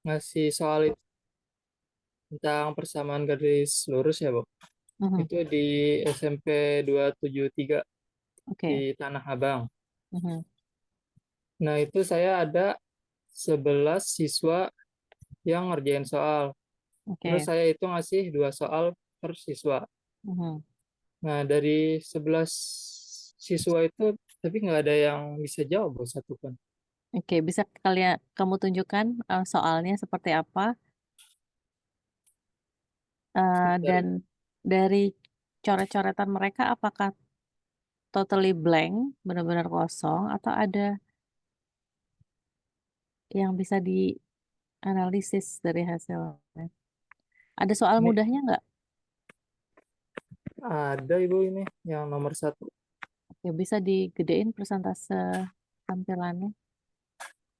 ngasih soal itu tentang persamaan garis lurus ya, Bu. Mhm. Itu di SMP 273 Oke. di Tanah Abang. Mhm. Nah, itu saya ada 11 siswa yang ngerjain soal. Terus Oke. saya itu ngasih 2 soal per siswa. Mhm. Nah, dari 11 siswa itu, tapi nggak ada yang bisa jawab, Bu, satu pun. Oke, bisa kalian kamu tunjukkan soalnya seperti apa? Sebentar. Dan dari coret-coretan mereka apakah totally blank, benar-benar kosong, atau ada yang bisa dianalisis dari hasilnya? Ada soal Ini mudahnya nggak? ada, Ibu, ini yang nomor 1. Oke, bisa digedein persentase tampilannya.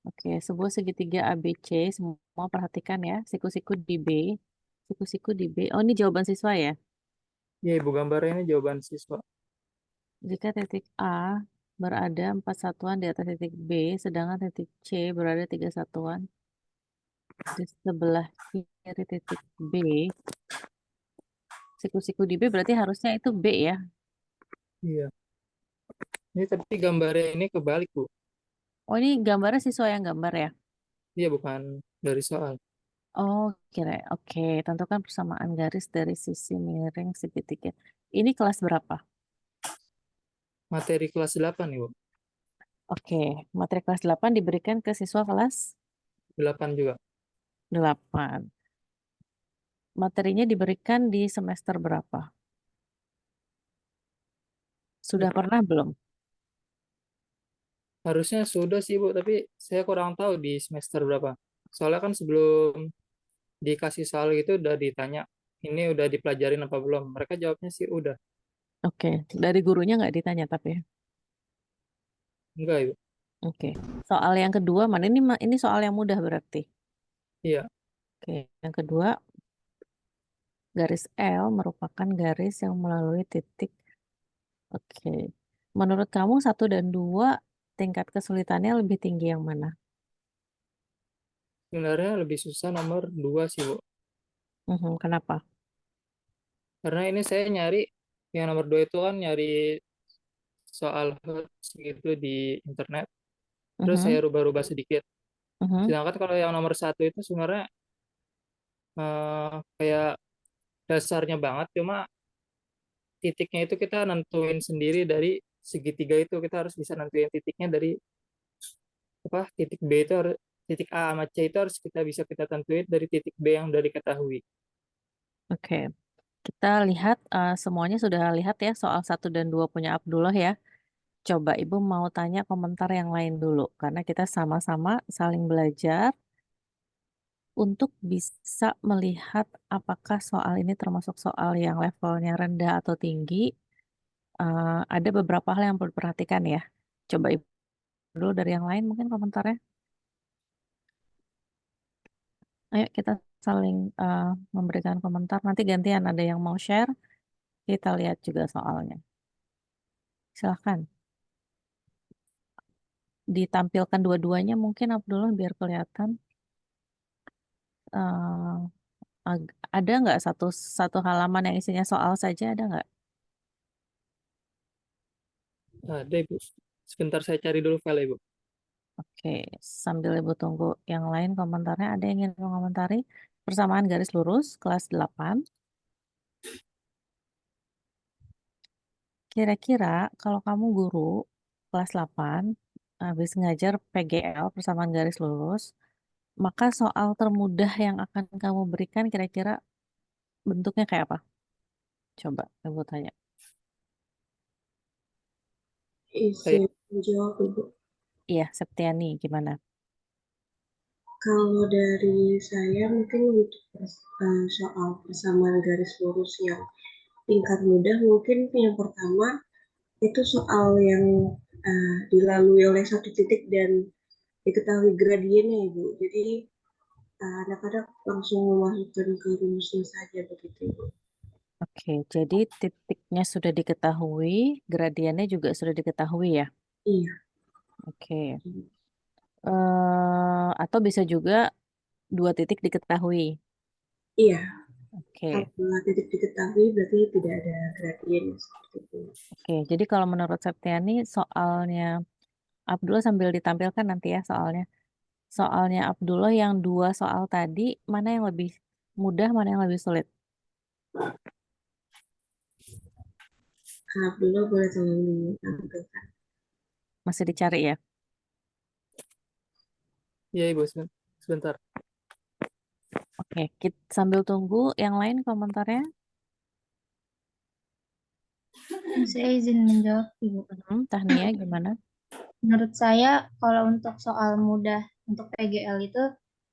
Oke, sebuah segitiga ABC, semua perhatikan ya, siku-siku di B, siku-siku di B. Oh, ini jawaban siswa ya? Ya, Ibu, gambarnya ini jawaban siswa. Jika titik A berada 4 satuan di atas titik B, sedangkan titik C berada 3 satuan di sebelah kiri titik B, siku-siku di B berarti harusnya itu B ya? Iya. Ini tapi gambarnya ini kebalik, Bu. Oh, ini gambarnya siswa yang gambar ya? Iya, bukan dari soal. Oh, kira. Oke, tentukan persamaan garis dari sisi miring segitiga. Ini kelas berapa? Materi kelas 8, Ibu. Oke, materi kelas 8 diberikan ke siswa kelas 8 juga. 8. Materinya diberikan di semester berapa? Sudah pernah belum? Harusnya sudah sih, Bu, tapi saya kurang tahu di semester berapa. Soalnya kan sebelum dikasih soal gitu udah ditanya, ini udah dipelajarin apa belum? Mereka jawabnya sih udah. Oke, dari gurunya nggak ditanya tapi ya? Enggak, Ibu. Oke. Soal yang kedua mana ini ini soal yang mudah berarti. Iya, Oke, yang kedua garis L merupakan garis yang melalui titik. Oke. Menurut kamu 1 dan 2 tingkat kesulitannya lebih tinggi yang mana? sebenarnya lebih susah nomor 2 sih, Bu. Kenapa? Karena ini saya nyari, yang nomor 2 itu kan nyari soal HUTS gitu di internet. Terus saya Mhm, rubah-rubah sedikit. mhm. Sedangkan kalau yang nomor 1 itu sebenarnya kayak dasarnya banget, cuma titiknya itu kita nentuin sendiri dari segitiga itu. Kita harus bisa nentuin titiknya dari apa, titik B itu harus, titik A sama C itu harus kita bisa kita tentuin dari titik B yang udah diketahui. Oke. Kita lihat semuanya sudah lihat ya soal 1 dan 2 punya Abdullah ya. Coba Ibu mau tanya komentar yang lain dulu karena kita sama-sama saling belajar untuk bisa melihat apakah soal ini termasuk soal yang levelnya rendah atau tinggi. Ada beberapa hal yang perlu diperhatikan ya. Coba Ibu dulu dari yang lain mungkin komentarnya. Ayo kita saling memberikan komentar. Nanti gantian ada yang mau share, kita lihat juga soalnya. Silahkan. Ditampilkan dua-duanya mungkin Abdullah biar kelihatan. Eh, ada nggak satu satu halaman yang isinya soal saja ada nggak? Ada, Ibu. Sebentar saya cari dulu file, Ibu. Oke, sambil Ibu tunggu yang lain komentarnya, ada yang ingin mengomentari persamaan garis lurus kelas 8. Kira-kira kalau kamu guru kelas 8 habis ngajar PGL persamaan garis lurus, maka soal termudah yang akan kamu berikan kira-kira bentuknya kayak apa? Coba Ibu tanya. Saya Izin menjawab Ibu. Iya, Septiani gimana? Kalau dari saya mungkin untuk soal persamaan garis lurus yang tingkat mudah mungkin yang pertama itu soal yang dilalui oleh satu titik dan diketahui gradiennya Ibu. Jadi anak-anak langsung memasukkan ke rumusnya saja begitu Ibu. Oke, jadi titiknya sudah diketahui, gradiennya juga sudah diketahui ya. Iya. Oke. Atau bisa juga Dua titik diketahui. Iya, Oke. kalau titik diketahui berarti tidak ada gradien seperti itu. Oke, jadi kalau menurut Septiani soalnya Abdullah sambil ditampilkan nanti ya soalnya. Soalnya Abdullah yang dua soal tadi, mana yang lebih mudah, mana yang lebih sulit? Abdullah boleh tolong ditampilkan. Masih dicari ya? Iya Ibu, sebentar. Oke, kita sambil tunggu yang lain komentarnya. Saya izin menjawab, Ibu. Tahnia gimana? Menurut saya, kalau untuk soal mudah untuk PGL itu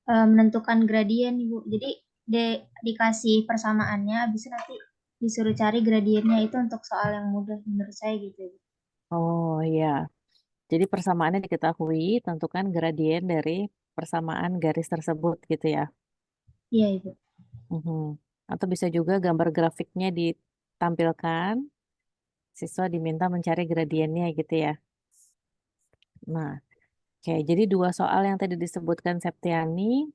menentukan gradien, Ibu. Jadi dikasih persamaannya, habis itu nanti disuruh cari gradiennya itu untuk soal yang mudah menurut saya gitu, Ibu. Oh iya, jadi persamaannya diketahui, tentukan gradien dari persamaan garis tersebut gitu ya. Iya, Ibu. Mhm. Atau bisa juga gambar grafiknya ditampilkan, siswa diminta mencari gradiennya gitu ya. Nah, oke, jadi dua soal yang tadi disebutkan Septiani,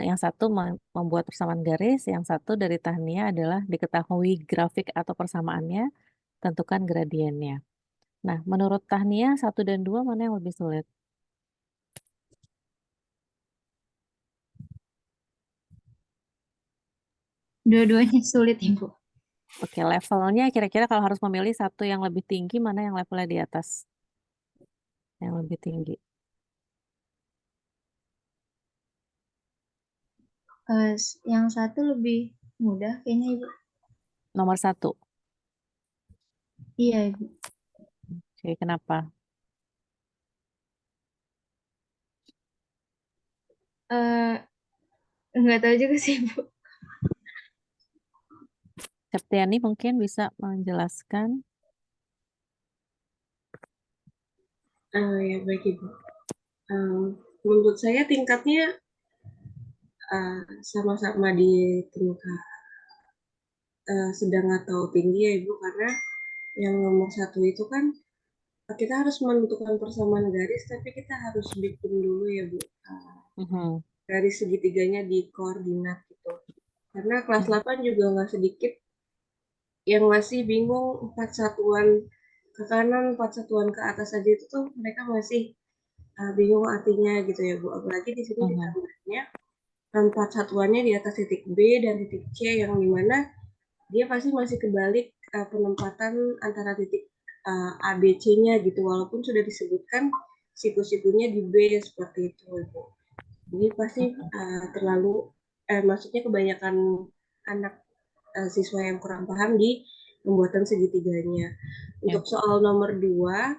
yang satu membuat persamaan garis, yang satu dari Tahnia adalah diketahui grafik atau persamaannya, tentukan gradiennya. Nah, menurut Tahnia, satu dan dua mana yang lebih sulit? Dua-duanya sulit, Ibu. Oke, levelnya kira-kira kalau harus memilih satu yang lebih tinggi, mana yang levelnya di atas? Yang lebih tinggi. Yang satu lebih mudah kayaknya, Ibu. Nomor satu. Iya, Ibu. Oke, kenapa? Eh, nggak tahu juga sih, Ibu. Septiani mungkin bisa menjelaskan. Ya baik Ibu. Menurut saya tingkatnya sama-sama di tingkat sedang atau tinggi ya Ibu, karena yang nomor satu itu kan kita harus menentukan persamaan garis, tapi kita harus bikin dulu ya Bu, Mhm. garis segitiganya di koordinat gitu. Karena kelas 8 juga nggak sedikit yang masih bingung 4 satuan ke kanan, 4 satuan ke atas aja itu tuh mereka masih bingung artinya gitu ya Bu. Apalagi di sini Mhm. ditambahnya 4 satuannya di atas titik B dan titik C yang dimana dia pasti masih kebalik penempatan antara titik A, B, C-nya gitu. Walaupun sudah disebutkan siku-sikunya di B seperti itu Ibu. Jadi pasti terlalu maksudnya kebanyakan anak siswa yang kurang paham di pembuatan segitiganya. Untuk Ya. soal nomor 2,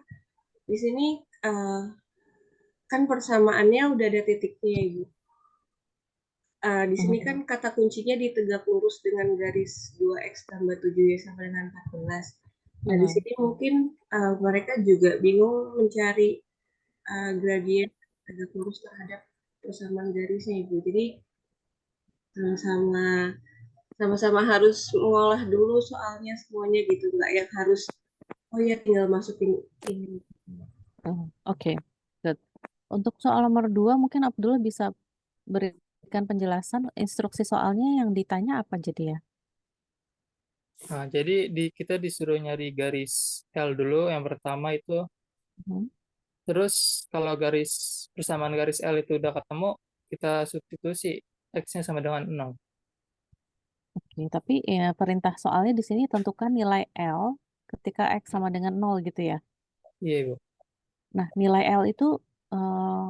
di sini kan persamaannya udah ada titiknya Ibu. Di sini Mhm. kan kata kuncinya di tegak lurus dengan garis 2x tambah 7y sama dengan 14. Nah, di Mhm. sini mungkin mereka juga bingung mencari gradien tegak lurus terhadap persamaan garisnya Ibu. Jadi sama-sama sama-sama harus mengolah dulu soalnya semuanya gitu, nggak yang harus oh ya tinggal masukin ini. Oke, good. Untuk soal nomor 2, mungkin Abdullah bisa berikan penjelasan instruksi soalnya yang ditanya apa jadi ya? Nah, jadi kita disuruh nyari garis L dulu yang pertama itu. Mhm. Terus kalau garis persamaan garis L itu udah ketemu, kita substitusi X-nya sama dengan 0. Oke, tapi ya perintah soalnya di sini tentukan nilai L ketika X sama dengan 0 gitu ya. Iya, Ibu. Nah, nilai L itu eh,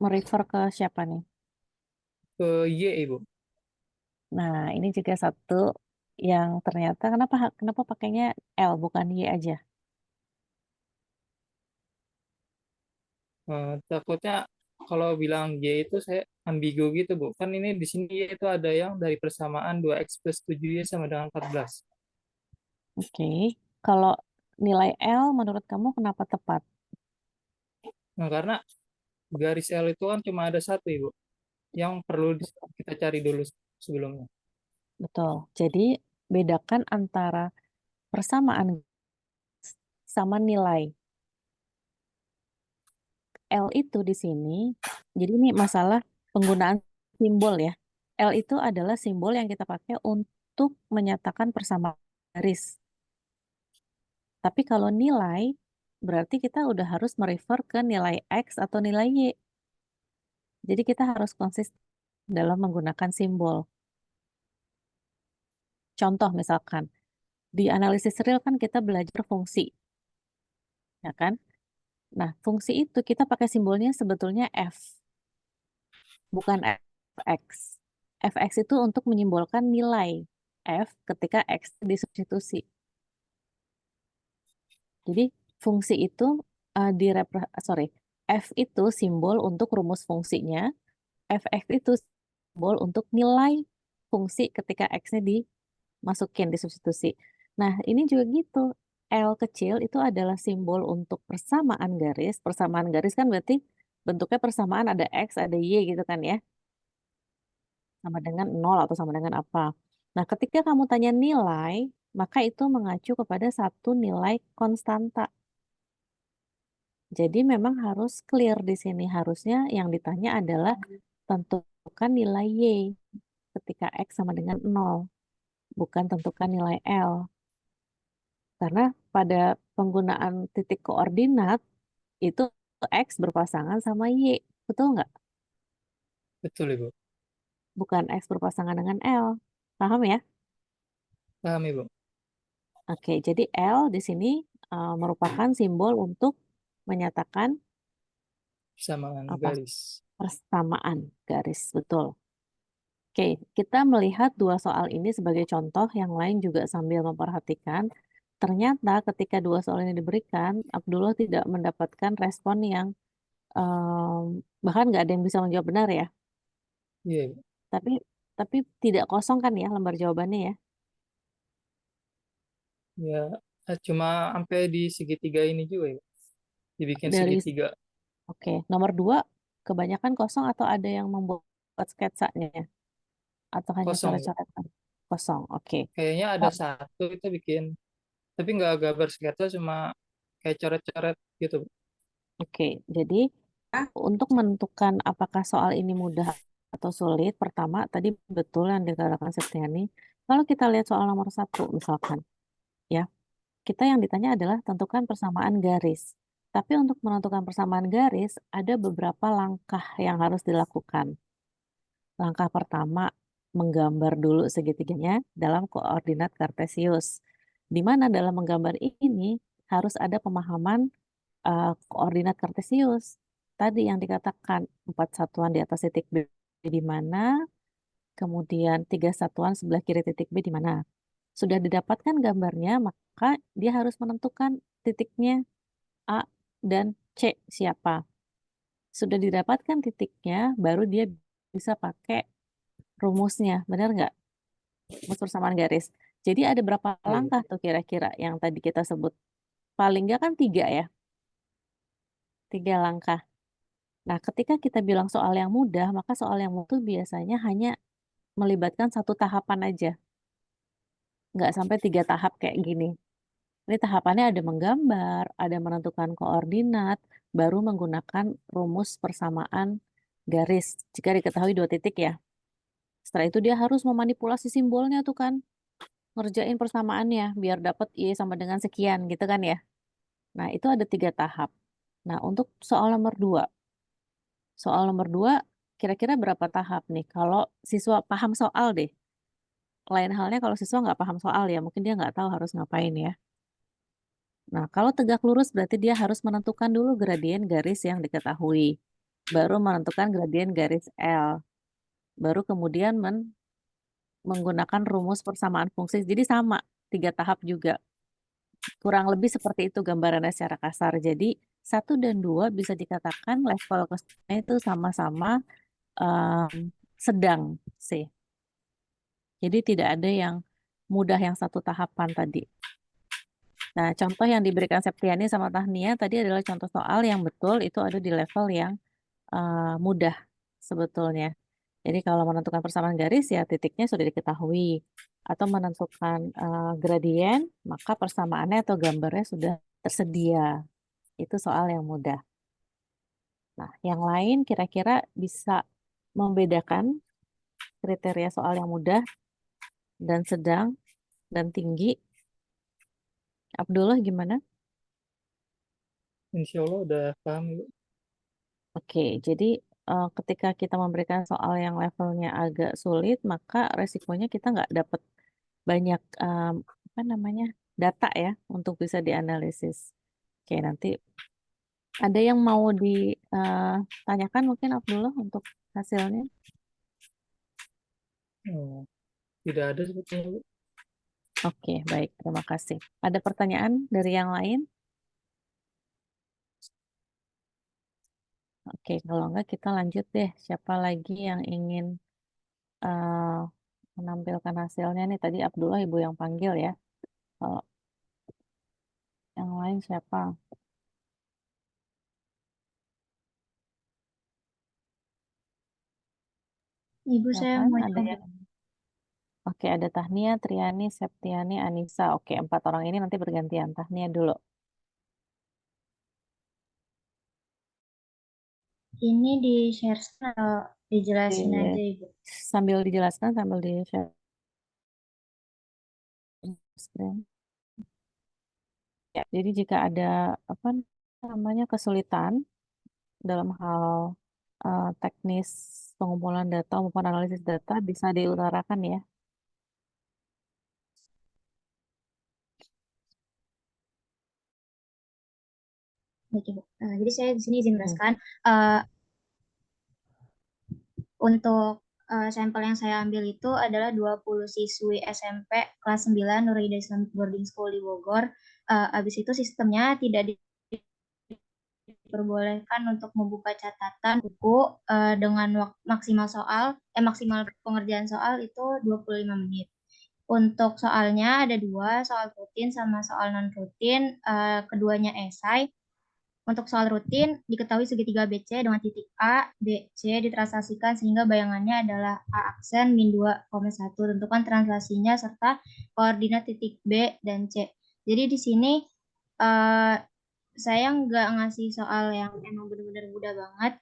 merefer ke siapa nih? Ke Y, Ibu. Nah, ini juga satu yang ternyata kenapa kenapa pakainya L bukan Y aja? Takutnya kalau bilang Y itu saya ambigu gitu, Bu. Kan ini di sini Y itu ada yang dari persamaan 2X plus 7Y sama dengan 14. Oke, kalau nilai L menurut kamu kenapa tepat? Nah, karena garis L itu kan cuma ada satu, Ibu. Yang perlu kita cari dulu sebelumnya. Betul. Jadi bedakan antara persamaan sama nilai. L itu di sini. Jadi ini masalah penggunaan simbol ya. L itu adalah simbol yang kita pakai untuk menyatakan persamaan garis. Tapi kalau nilai, berarti kita udah harus merefer ke nilai X atau nilai Y. Jadi kita harus konsisten dalam menggunakan simbol. Contoh misalkan, di analisis real kan kita belajar fungsi, ya kan? Nah, fungsi itu kita pakai simbolnya sebetulnya F, bukan Fx. Fx itu untuk menyimbolkan nilai F ketika X disubstitusi. Jadi fungsi itu F itu simbol untuk rumus fungsinya, Fx itu simbol untuk nilai fungsi ketika X-nya dimasukin, disubstitusi. Nah, ini juga gitu. L kecil itu adalah simbol untuk persamaan garis. Persamaan garis kan berarti bentuknya persamaan ada X, ada Y gitu kan ya. Sama dengan 0 atau sama dengan apa. Nah, ketika kamu tanya nilai, maka itu mengacu kepada satu nilai konstanta. Jadi memang harus clear di sini. Harusnya yang ditanya adalah tentukan nilai Y ketika X sama dengan 0. Bukan tentukan nilai L. Karena pada penggunaan titik koordinat, itu X berpasangan sama Y. Betul nggak? Betul, Ibu. Bukan X berpasangan dengan L. Paham ya? Paham, Ibu. Oke, jadi L di sini merupakan simbol untuk menyatakan Persamaan apa? garis. Persamaan garis. Betul. Oke, kita melihat dua soal ini sebagai contoh, yang lain juga sambil memperhatikan. Ternyata ketika dua soal ini diberikan, Abdullah tidak mendapatkan respon yang bahkan nggak ada yang bisa menjawab benar ya. Iya, Ibu. Tapi tidak kosong kan ya lembar jawabannya ya. Ya, cuma sampai di segitiga ini juga ya. Dibikin Dari segitiga. Oke, nomor 2 kebanyakan kosong atau ada yang membuat sketsanya atau hanya Kosong, Ibu. coret-coretan? Kosong. Oke. Kayaknya ada Oh, satu itu bikin, tapi nggak gambar sketsa, cuma kayak coret-coret gitu, Bu. oke. Jadi untuk menentukan apakah soal ini mudah atau sulit, pertama tadi betul yang dikatakan Septiani. Kalau kita lihat soal nomor 1 misalkan, ya, kita yang ditanya adalah tentukan persamaan garis. Tapi untuk menentukan persamaan garis, ada beberapa langkah yang harus dilakukan. Langkah pertama, menggambar dulu segitiganya dalam koordinat kartesius. Di mana dalam menggambar ini harus ada pemahaman koordinat kartesius. Tadi yang dikatakan 4 satuan di atas titik B di mana, kemudian 3 satuan sebelah kiri titik B di mana. Sudah didapatkan gambarnya, maka dia harus menentukan titiknya A dan C siapa. Sudah didapatkan titiknya, baru dia bisa pakai rumusnya, benar nggak? Rumus persamaan garis. Jadi ada berapa Iya, Ibu. langkah tuh kira-kira yang tadi kita sebut? Paling nggak kan 3 ya, 3 langkah. Nah, ketika kita bilang soal yang mudah, maka soal yang mudah biasanya hanya melibatkan satu tahapan aja. Nggak sampai 3 tahap kayak gini. Ini tahapannya ada menggambar, ada menentukan koordinat, baru menggunakan rumus persamaan garis. Jika diketahui 2 titik ya. Setelah itu dia harus memanipulasi simbolnya tuh kan. Ngerjain persamaannya biar dapat Y sama dengan sekian gitu kan ya. Nah, itu ada 3 tahap. Nah, untuk soal nomor 2. Soal nomor 2 kira-kira berapa tahap nih? Kalau siswa paham soal deh. Lain halnya kalau siswa nggak paham soal ya, mungkin dia nggak tahu harus ngapain ya. Nah, kalau tegak lurus berarti dia harus menentukan dulu gradien garis yang diketahui. Baru menentukan gradien garis L. Baru kemudian menggunakan rumus persamaan fungsi. Jadi sama, 3 tahap juga. Kurang lebih seperti itu gambarannya secara kasar. Jadi 1 dan 2 bisa dikatakan level kesulitannya itu sama-sama sedang sih. Jadi tidak ada yang mudah yang satu tahapan tadi. Nah, contoh yang diberikan Septiani sama Tahnia tadi adalah contoh soal yang betul itu ada di level yang mudah sebetulnya. Jadi kalau menentukan persamaan garis ya titiknya sudah diketahui. Atau menentukan gradien, maka persamaannya atau gambarnya sudah tersedia. Itu soal yang mudah. Nah, yang lain kira-kira bisa membedakan kriteria soal yang mudah dan sedang dan tinggi. Abdullah gimana? Insya Allah udah paham, Ibu. Oke, jadi ketika kita memberikan soal yang levelnya agak sulit, maka resikonya kita nggak dapat banyak apa namanya data ya untuk bisa dianalisis. Oke, nanti ada yang mau ditanyakan mungkin Abdullah untuk hasilnya? Oh, tidak ada sebetulnya, Bu. Oke, baik, terima kasih. Ada pertanyaan dari yang lain? Oke, kalau enggak kita lanjut deh. Siapa lagi yang ingin eh, menampilkan hasilnya nih? Tadi Abdullah Ibu yang panggil ya. Kalau yang lain siapa? Ibu saya Silakan, mau ada coba. yang Oke, ada Tahnia, Triani, Septiani, Anissa. Oke, 4 orang ini nanti bergantian. Tahnia dulu. Ini di share atau dijelasin Di- aja Ibu? Sambil dijelaskan, sambil di-share screen. Ya, jadi jika ada apa namanya kesulitan dalam hal teknis pengumpulan data maupun analisis data bisa diutarakan ya. Baik, Ibu. Jadi saya di sini izin Hmm. menjelaskan untuk sampel yang saya ambil itu adalah 20 siswi SMP kelas 9 Nur Hidayah Islamic Boarding School di Bogor. Habis itu sistemnya tidak diperbolehkan untuk membuka catatan buku dengan maksimal pengerjaan soal itu 25 menit. Untuk soalnya ada dua, soal rutin sama soal non rutin, keduanya esai. Untuk soal rutin, diketahui segitiga BC dengan titik A, B, C ditranslasikan sehingga bayangannya adalah A aksen min 2,1. Tentukan translasinya serta koordinat titik B dan C. Jadi di sini saya nggak ngasih soal yang emang benar-benar mudah banget.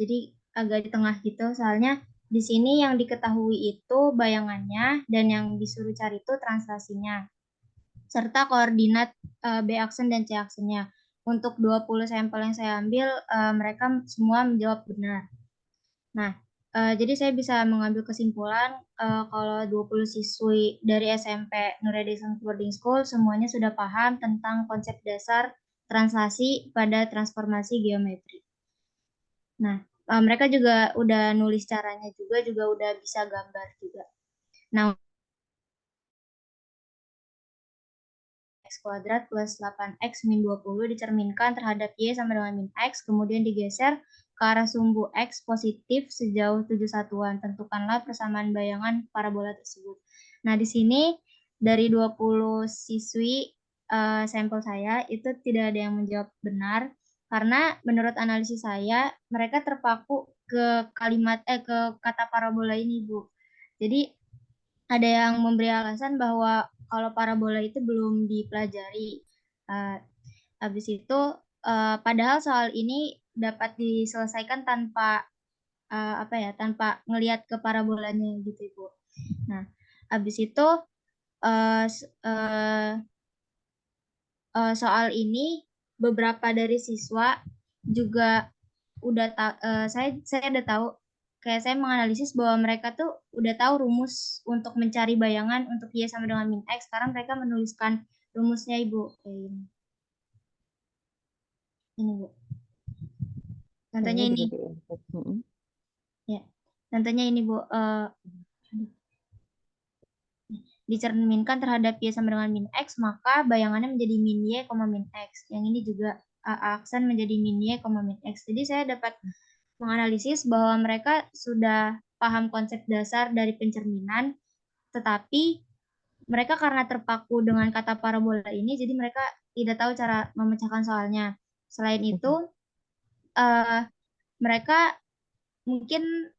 Jadi agak di tengah gitu. Soalnya di sini yang diketahui itu bayangannya dan yang disuruh cari itu translasinya serta koordinat B aksen dan C aksennya. Untuk 20 sampel yang saya ambil, mereka semua menjawab benar. Nah, jadi saya bisa mengambil kesimpulan kalau 20 siswi dari SMP Nur Hidayah Boarding School semuanya sudah paham tentang konsep dasar translasi pada transformasi geometri. Nah, mereka juga udah nulis caranya juga udah bisa gambar juga. Nah, X kuadrat plus 8X min 20 dicerminkan terhadap Y sama dengan min X, kemudian digeser ke arah sumbu X positif sejauh 7 satuan. Tentukanlah persamaan bayangan parabola tersebut. Nah, di sini dari 20 siswi sampel saya itu tidak ada yang menjawab benar karena menurut analisis saya mereka terpaku ke ke kata parabola ini, Bu. Jadi ada yang memberi alasan bahwa kalau parabola itu belum dipelajari. Habis itu, padahal soal ini dapat diselesaikan tanpa tanpa ngelihat ke parabolanya gitu, Ibu. Nah, habis itu soal ini beberapa dari siswa juga udah saya udah tahu kayak saya menganalisis bahwa mereka tuh udah tahu rumus untuk mencari bayangan untuk Y sama dengan min X. Sekarang mereka menuliskan rumusnya Ibu. Ini Bu. Contohnya Ini ini. juga di-input. Ya. Contohnya ini Bu. Dicerminkan terhadap Y sama dengan min X, maka bayangannya menjadi min Y, min X. Yang ini juga aksen menjadi min Y, min X. Jadi saya dapat menganalisis bahwa mereka sudah paham konsep dasar dari pencerminan, tetapi mereka karena terpaku dengan kata parabola ini, jadi mereka tidak tahu cara memecahkan soalnya. Selain itu, mereka mungkin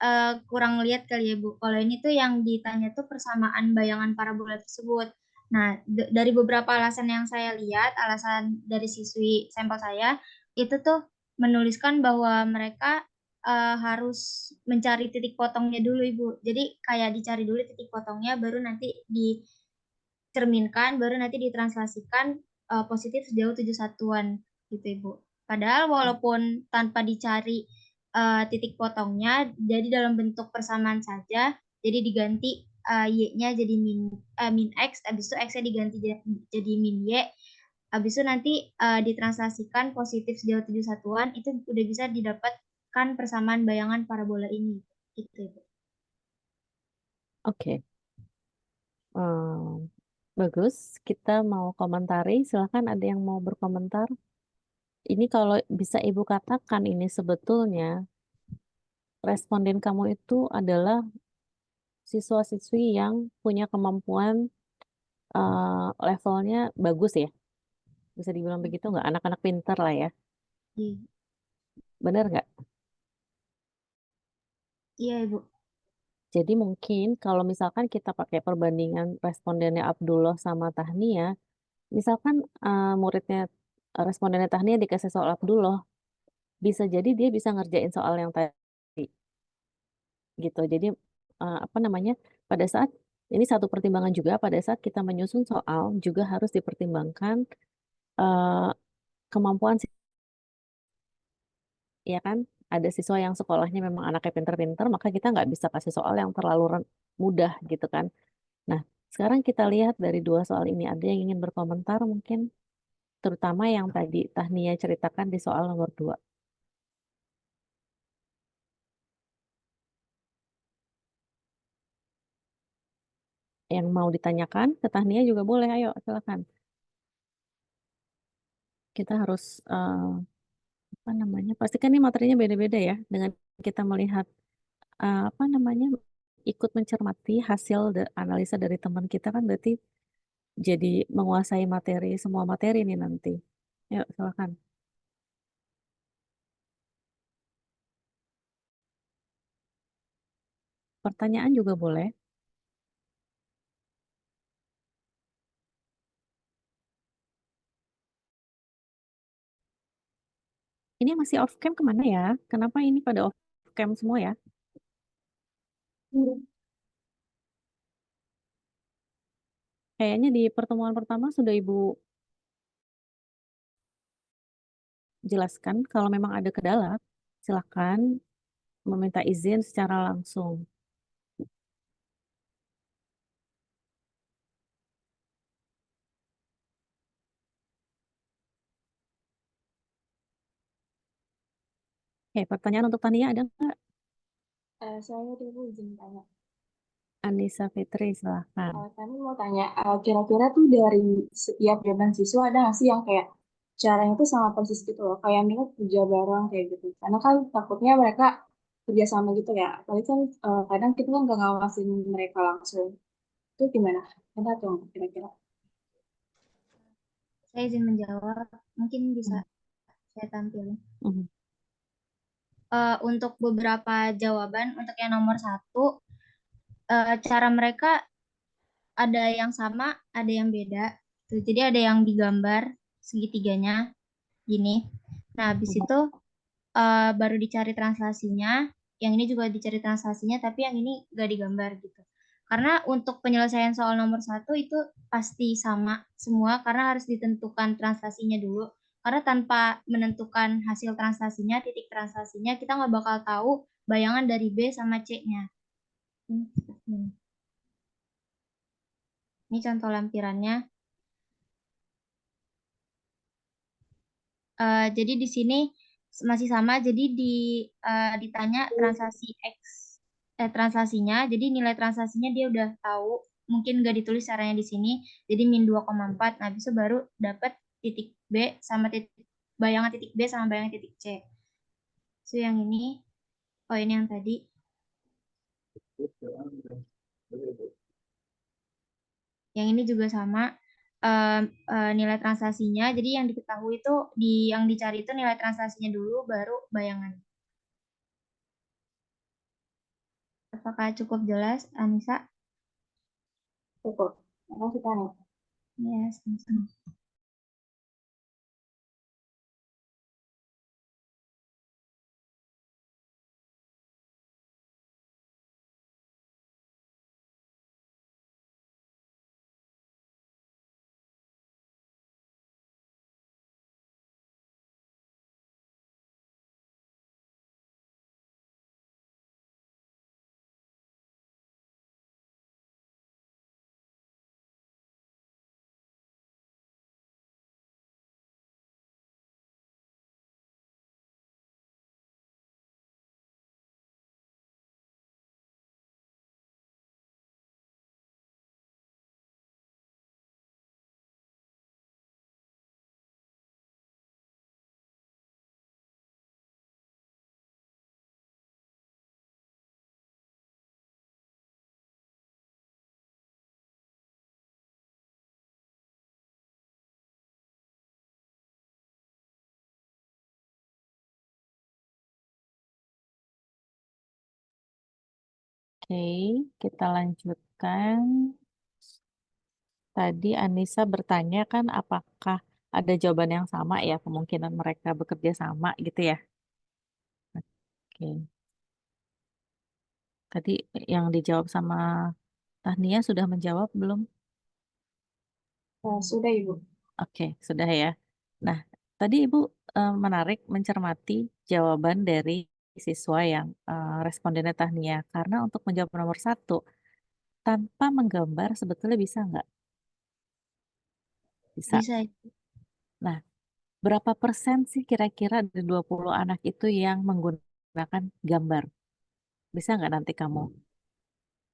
kurang lihat kali ya Bu. Kalau ini tuh yang ditanya tuh persamaan bayangan parabola tersebut. Nah, dari beberapa alasan yang saya lihat, alasan dari siswi sampel saya, itu tuh menuliskan bahwa mereka harus mencari titik potongnya dulu Ibu. Jadi kayak dicari dulu titik potongnya, baru nanti dicerminkan, baru nanti ditranslasikan positif sejauh 7 satuan gitu Ibu. Padahal walaupun tanpa dicari titik potongnya, jadi dalam bentuk persamaan saja, jadi diganti Y-nya jadi min X, habis itu X-nya diganti jadi min Y, habis itu nanti ditranslasikan positif sejauh 7 satuan, itu udah bisa didapatkan persamaan bayangan parabola ini. Gitu Ibu. Oke. Bagus. Kita mau komentari. Silakan ada yang mau berkomentar. Ini kalau bisa Ibu katakan ini sebetulnya responden kamu itu adalah siswa-siswi yang punya kemampuan levelnya bagus ya. Bisa dibilang begitu nggak? Anak-anak pintar lah ya. Iya. Benar nggak? Iya Ibu. Jadi mungkin kalau misalkan kita pakai perbandingan respondennya Abdullah sama Tahnia, misalkan muridnya respondennya Tahnia dikasih soal Abdullah, bisa jadi dia bisa ngerjain soal yang tadi gitu. Jadi apa namanya? Pada saat ini satu pertimbangan juga pada saat kita menyusun soal juga harus dipertimbangkan eh, kemampuan ya kan. Ada siswa yang sekolahnya memang anaknya pinter-pinter, maka kita nggak bisa kasih soal yang terlalu mudah gitu kan. Nah, sekarang kita lihat dari dua soal ini, ada yang ingin berkomentar mungkin, terutama yang tadi Tahnia ceritakan di soal nomor 2. Yang mau ditanyakan ke Tahnia juga boleh, ayo silakan. Kita harus, apa namanya, pastikan ini materinya beda-beda ya, dengan kita melihat, apa namanya, ikut mencermati hasil analisa dari teman kita kan berarti jadi menguasai materi, semua materi nih nanti. Yuk, silakan. Pertanyaan juga boleh. Ini masih off cam kemana ya? Kenapa ini pada off cam semua ya? Kayaknya di pertemuan pertama sudah Ibu jelaskan kalau memang ada kendala, silakan meminta izin secara langsung. Oke, pertanyaan untuk Tania ada nggak? Saya dulu izin tanya. Anissa Fitri, silakan. Kami mau tanya, kira-kira tuh dari setiap jawaban siswa ada nggak sih yang kayak caranya tuh sama persis gitu loh, kayak mereka kerja bareng kayak gitu. Karena kan takutnya mereka kerja sama gitu ya. Apalagi kan kadang kita kan nggak ngawasin mereka langsung. Itu gimana? Ada tuh kira-kira? Saya izin menjawab, mungkin bisa saya tampilin. Mhm. Untuk beberapa jawaban, untuk yang nomor 1, cara mereka ada yang sama, ada yang beda. Tuh, jadi ada yang digambar segitiganya gini. Nah, habis itu baru dicari translasinya. Yang ini juga dicari translasinya, tapi yang ini gak digambar gitu. Karena untuk penyelesaian soal nomor 1 itu pasti sama semua, karena harus ditentukan translasinya dulu. Karena tanpa menentukan hasil translasinya, titik translasinya, kita nggak bakal tahu bayangan dari B sama C-nya. Ini contoh lampirannya. Jadi di sini masih sama, jadi ditanya translasinya, jadi nilai translasinya dia udah tahu, mungkin nggak ditulis caranya di sini, jadi min 2,4, nah bisa baru dapat titik B sama bayangan titik B sama bayangan titik C. So yang ini, ini yang tadi. Yang ini juga sama, nilai translasinya, jadi yang diketahui itu, yang dicari itu nilai translasinya dulu, baru bayangan. Apakah cukup jelas, Anissa? Cukup. Makasih Tani. Ya, sama-sama. Oke, kita lanjutkan. Tadi Anissa bertanya kan apakah ada jawaban yang sama ya, kemungkinan mereka bekerja sama gitu ya. Oke. Tadi yang dijawab sama Tahnia sudah menjawab belum? Sudah Ibu. Oke, sudah ya. Nah, tadi Ibu menarik mencermati jawaban dari siswa yang respondennya Tahnia. Karena untuk menjawab nomor 1, tanpa menggambar sebetulnya bisa nggak? Bisa. Bisa. Nah, berapa persen sih kira-kira dari 20 anak itu yang menggunakan gambar? Bisa nggak nanti kamu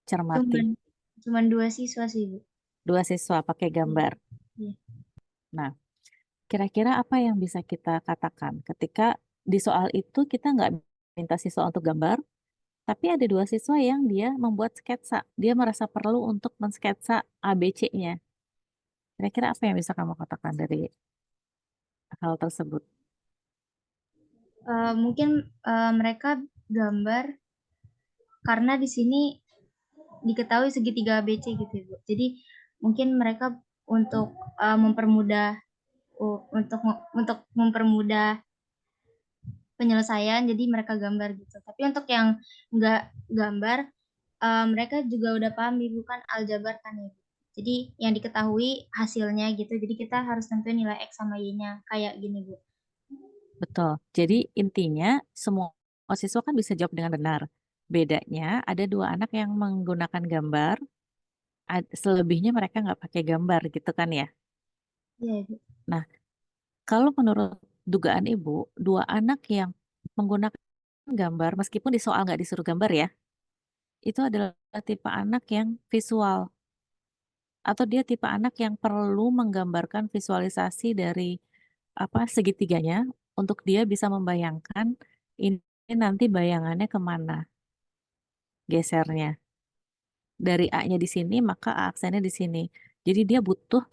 cermati? Cuman 2 siswa sih, Bu. 2 siswa pakai gambar. Iya. Nah, kira-kira apa yang bisa kita katakan ketika di soal itu kita nggak minta siswa untuk gambar, tapi ada 2 siswa yang dia membuat sketsa. Dia merasa perlu untuk mensketsa ABC-nya. Kira-kira apa yang bisa kamu katakan dari hal tersebut? Mungkin mereka gambar karena di sini diketahui segitiga ABC gitu, Bu. Jadi mungkin mereka untuk mempermudah untuk mempermudah penyelesaian, jadi mereka gambar gitu. Tapi untuk yang nggak gambar, mereka juga udah paham Ibu kan aljabar kan ya. Jadi yang diketahui hasilnya gitu. Jadi kita harus tentuin nilai X sama Y-nya kayak gini, Bu. Betul. Jadi intinya semua siswa kan bisa jawab dengan benar. Bedanya ada 2 anak yang menggunakan gambar, selebihnya mereka nggak pakai gambar gitu kan ya. Iya, Ibu. Nah, kalau menurut dugaan Ibu, 2 anak yang menggunakan gambar, meskipun di soal nggak disuruh gambar ya, itu adalah tipe anak yang visual. Atau dia tipe anak yang perlu menggambarkan visualisasi dari segitiganya untuk dia bisa membayangkan ini nanti bayangannya kemana gesernya. Dari A-nya di sini, maka A aksennya di sini. Jadi dia butuh,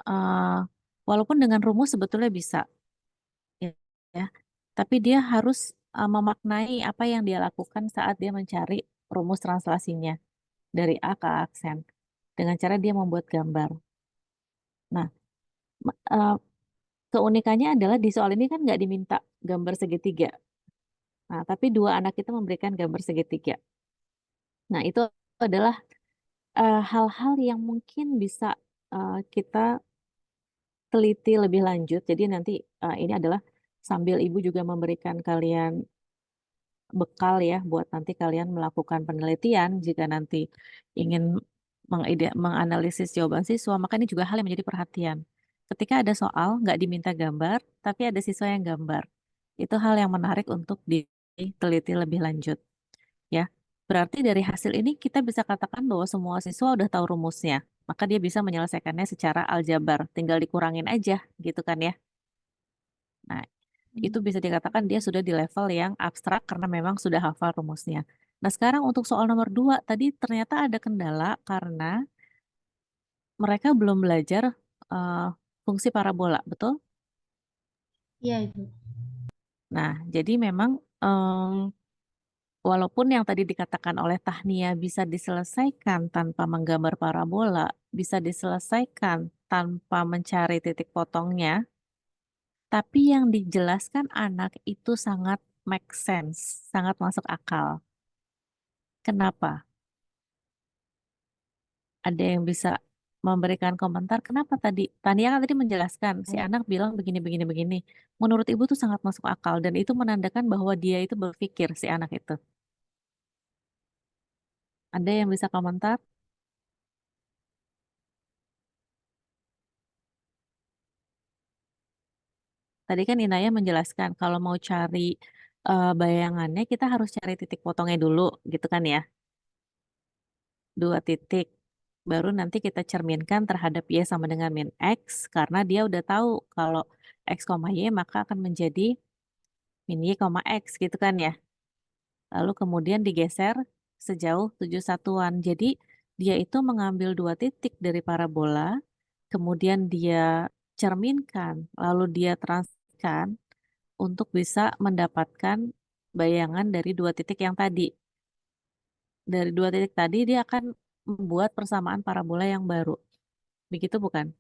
eh, walaupun dengan rumus sebetulnya bisa, ya, ya. Tapi dia harus memaknai apa yang dia lakukan saat dia mencari rumus translasinya dari A ke A aksen dengan cara dia membuat gambar. Nah, eh, keunikannya adalah di soal ini kan nggak diminta gambar segitiga. Nah, tapi 2 anak itu memberikan gambar segitiga. Nah, itu adalah hal-hal yang mungkin bisa kita teliti lebih lanjut. Jadi nanti ini adalah sambil Ibu juga memberikan kalian bekal ya buat nanti kalian melakukan penelitian jika nanti ingin menganalisis jawaban siswa, maka ini juga hal yang menjadi perhatian. Ketika ada soal nggak diminta gambar, tapi ada siswa yang gambar. Itu hal yang menarik untuk diteliti lebih lanjut. Ya, berarti dari hasil ini kita bisa katakan bahwa semua siswa udah tahu rumusnya, maka dia bisa menyelesaikannya secara aljabar, tinggal dikurangin aja, gitu kan ya. Nah, itu bisa dikatakan dia sudah di level yang abstrak karena memang sudah hafal rumusnya. Nah, sekarang untuk soal nomor 2, tadi ternyata ada kendala karena mereka belum belajar eh, fungsi parabola, betul? Iya, Ibu. Nah, jadi memang walaupun yang tadi dikatakan oleh Tahnia bisa diselesaikan tanpa menggambar parabola, bisa diselesaikan tanpa mencari titik potongnya, tapi yang dijelaskan anak itu sangat make sense, sangat masuk akal. Kenapa? Ada yang bisa memberikan komentar kenapa tadi? Tania kan tadi menjelaskan, si anak bilang begini, begini, begini. Menurut ibu tuh sangat masuk akal dan itu menandakan bahwa dia itu berpikir si anak itu. Ada yang bisa komentar? Tadi kan Inaya menjelaskan kalau mau cari bayangannya kita harus cari titik potongnya dulu gitu kan ya. 2 titik. Baru nanti kita cerminkan terhadap Y sama dengan min X karena dia udah tahu kalau X, Y maka akan menjadi min Y, X gitu kan ya. Lalu kemudian digeser sejauh 7 satuan. Jadi dia itu mengambil 2 titik dari parabola, kemudian dia cerminkan, lalu dia transkan untuk bisa mendapatkan bayangan dari 2 titik yang tadi. dari dua titik tadi dia akan membuat persamaan parabola yang baru. Begitu bukan?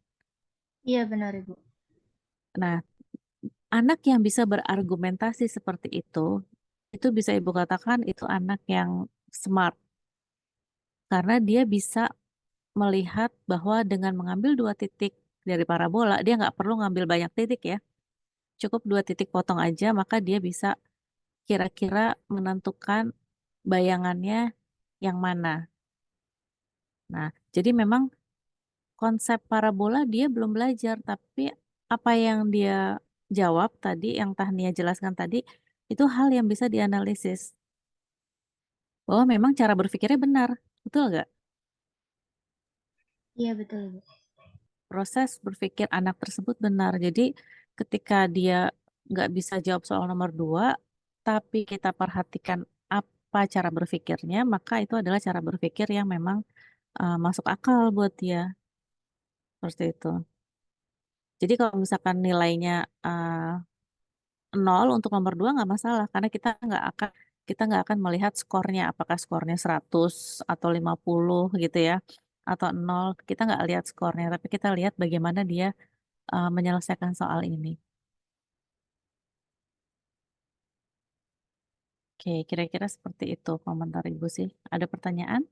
Iya benar Ibu. Nah, anak yang bisa berargumentasi seperti itu bisa Ibu katakan itu anak yang smart. Karena dia bisa melihat bahwa dengan mengambil dua titik dari parabola, dia nggak perlu ngambil banyak titik ya. Cukup dua titik potong aja, maka dia bisa kira-kira menentukan bayangannya yang mana. Nah, jadi memang konsep parabola dia belum belajar, tapi apa yang dia jawab tadi, yang Tahnia jelaskan tadi, itu hal yang bisa dianalisis. Bahwa memang cara berpikirnya benar, betul nggak? Iya betul Ibu. Proses berpikir anak tersebut benar. Jadi ketika dia nggak bisa jawab soal nomor 2, tapi kita perhatikan apa cara berpikirnya, maka itu adalah cara berpikir yang memang masuk akal buat dia. Seperti itu. Jadi kalau misalkan nilainya 0 untuk nomor 2 nggak masalah, karena kita nggak akan melihat skornya, apakah skornya 100 atau 50 gitu ya, atau 0, kita nggak lihat skornya, tapi kita lihat bagaimana dia menyelesaikan soal ini. Oke, kira-kira seperti itu komentar Ibu sih. Ada pertanyaan?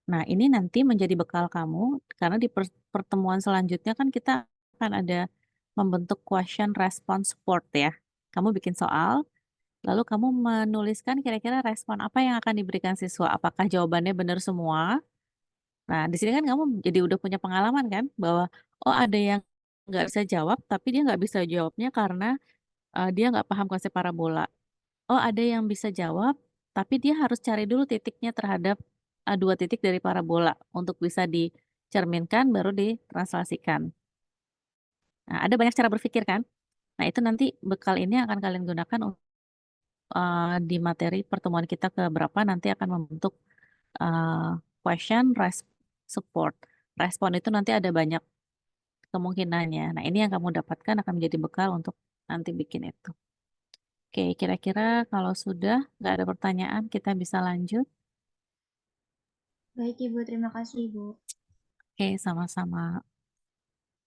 Nah, ini nanti menjadi bekal kamu, karena di pertemuan selanjutnya kan kita akan ada membentuk question response board ya. Kamu bikin soal, lalu kamu menuliskan kira-kira respon apa yang akan diberikan siswa. Apakah jawabannya benar semua? Nah, di sini kan kamu jadi udah punya pengalaman kan, bahwa oh ada yang nggak bisa jawab, tapi dia nggak bisa jawabnya karena dia nggak paham konsep parabola. Oh, ada yang bisa jawab, tapi dia harus cari dulu titiknya terhadap, 2 titik dari parabola untuk bisa dicerminkan baru ditranslasikan. Nah, ada banyak cara berpikir kan? Nah, itu nanti bekal ini akan kalian gunakan di materi pertemuan kita ke berapa nanti akan membentuk, eee, question support. Respon itu nanti ada banyak kemungkinannya. Nah, ini yang kamu dapatkan akan menjadi bekal untuk nanti bikin itu. Oke, kira-kira kalau sudah nggak ada pertanyaan kita bisa lanjut. Baik Ibu, terima kasih Ibu. Oke, sama-sama.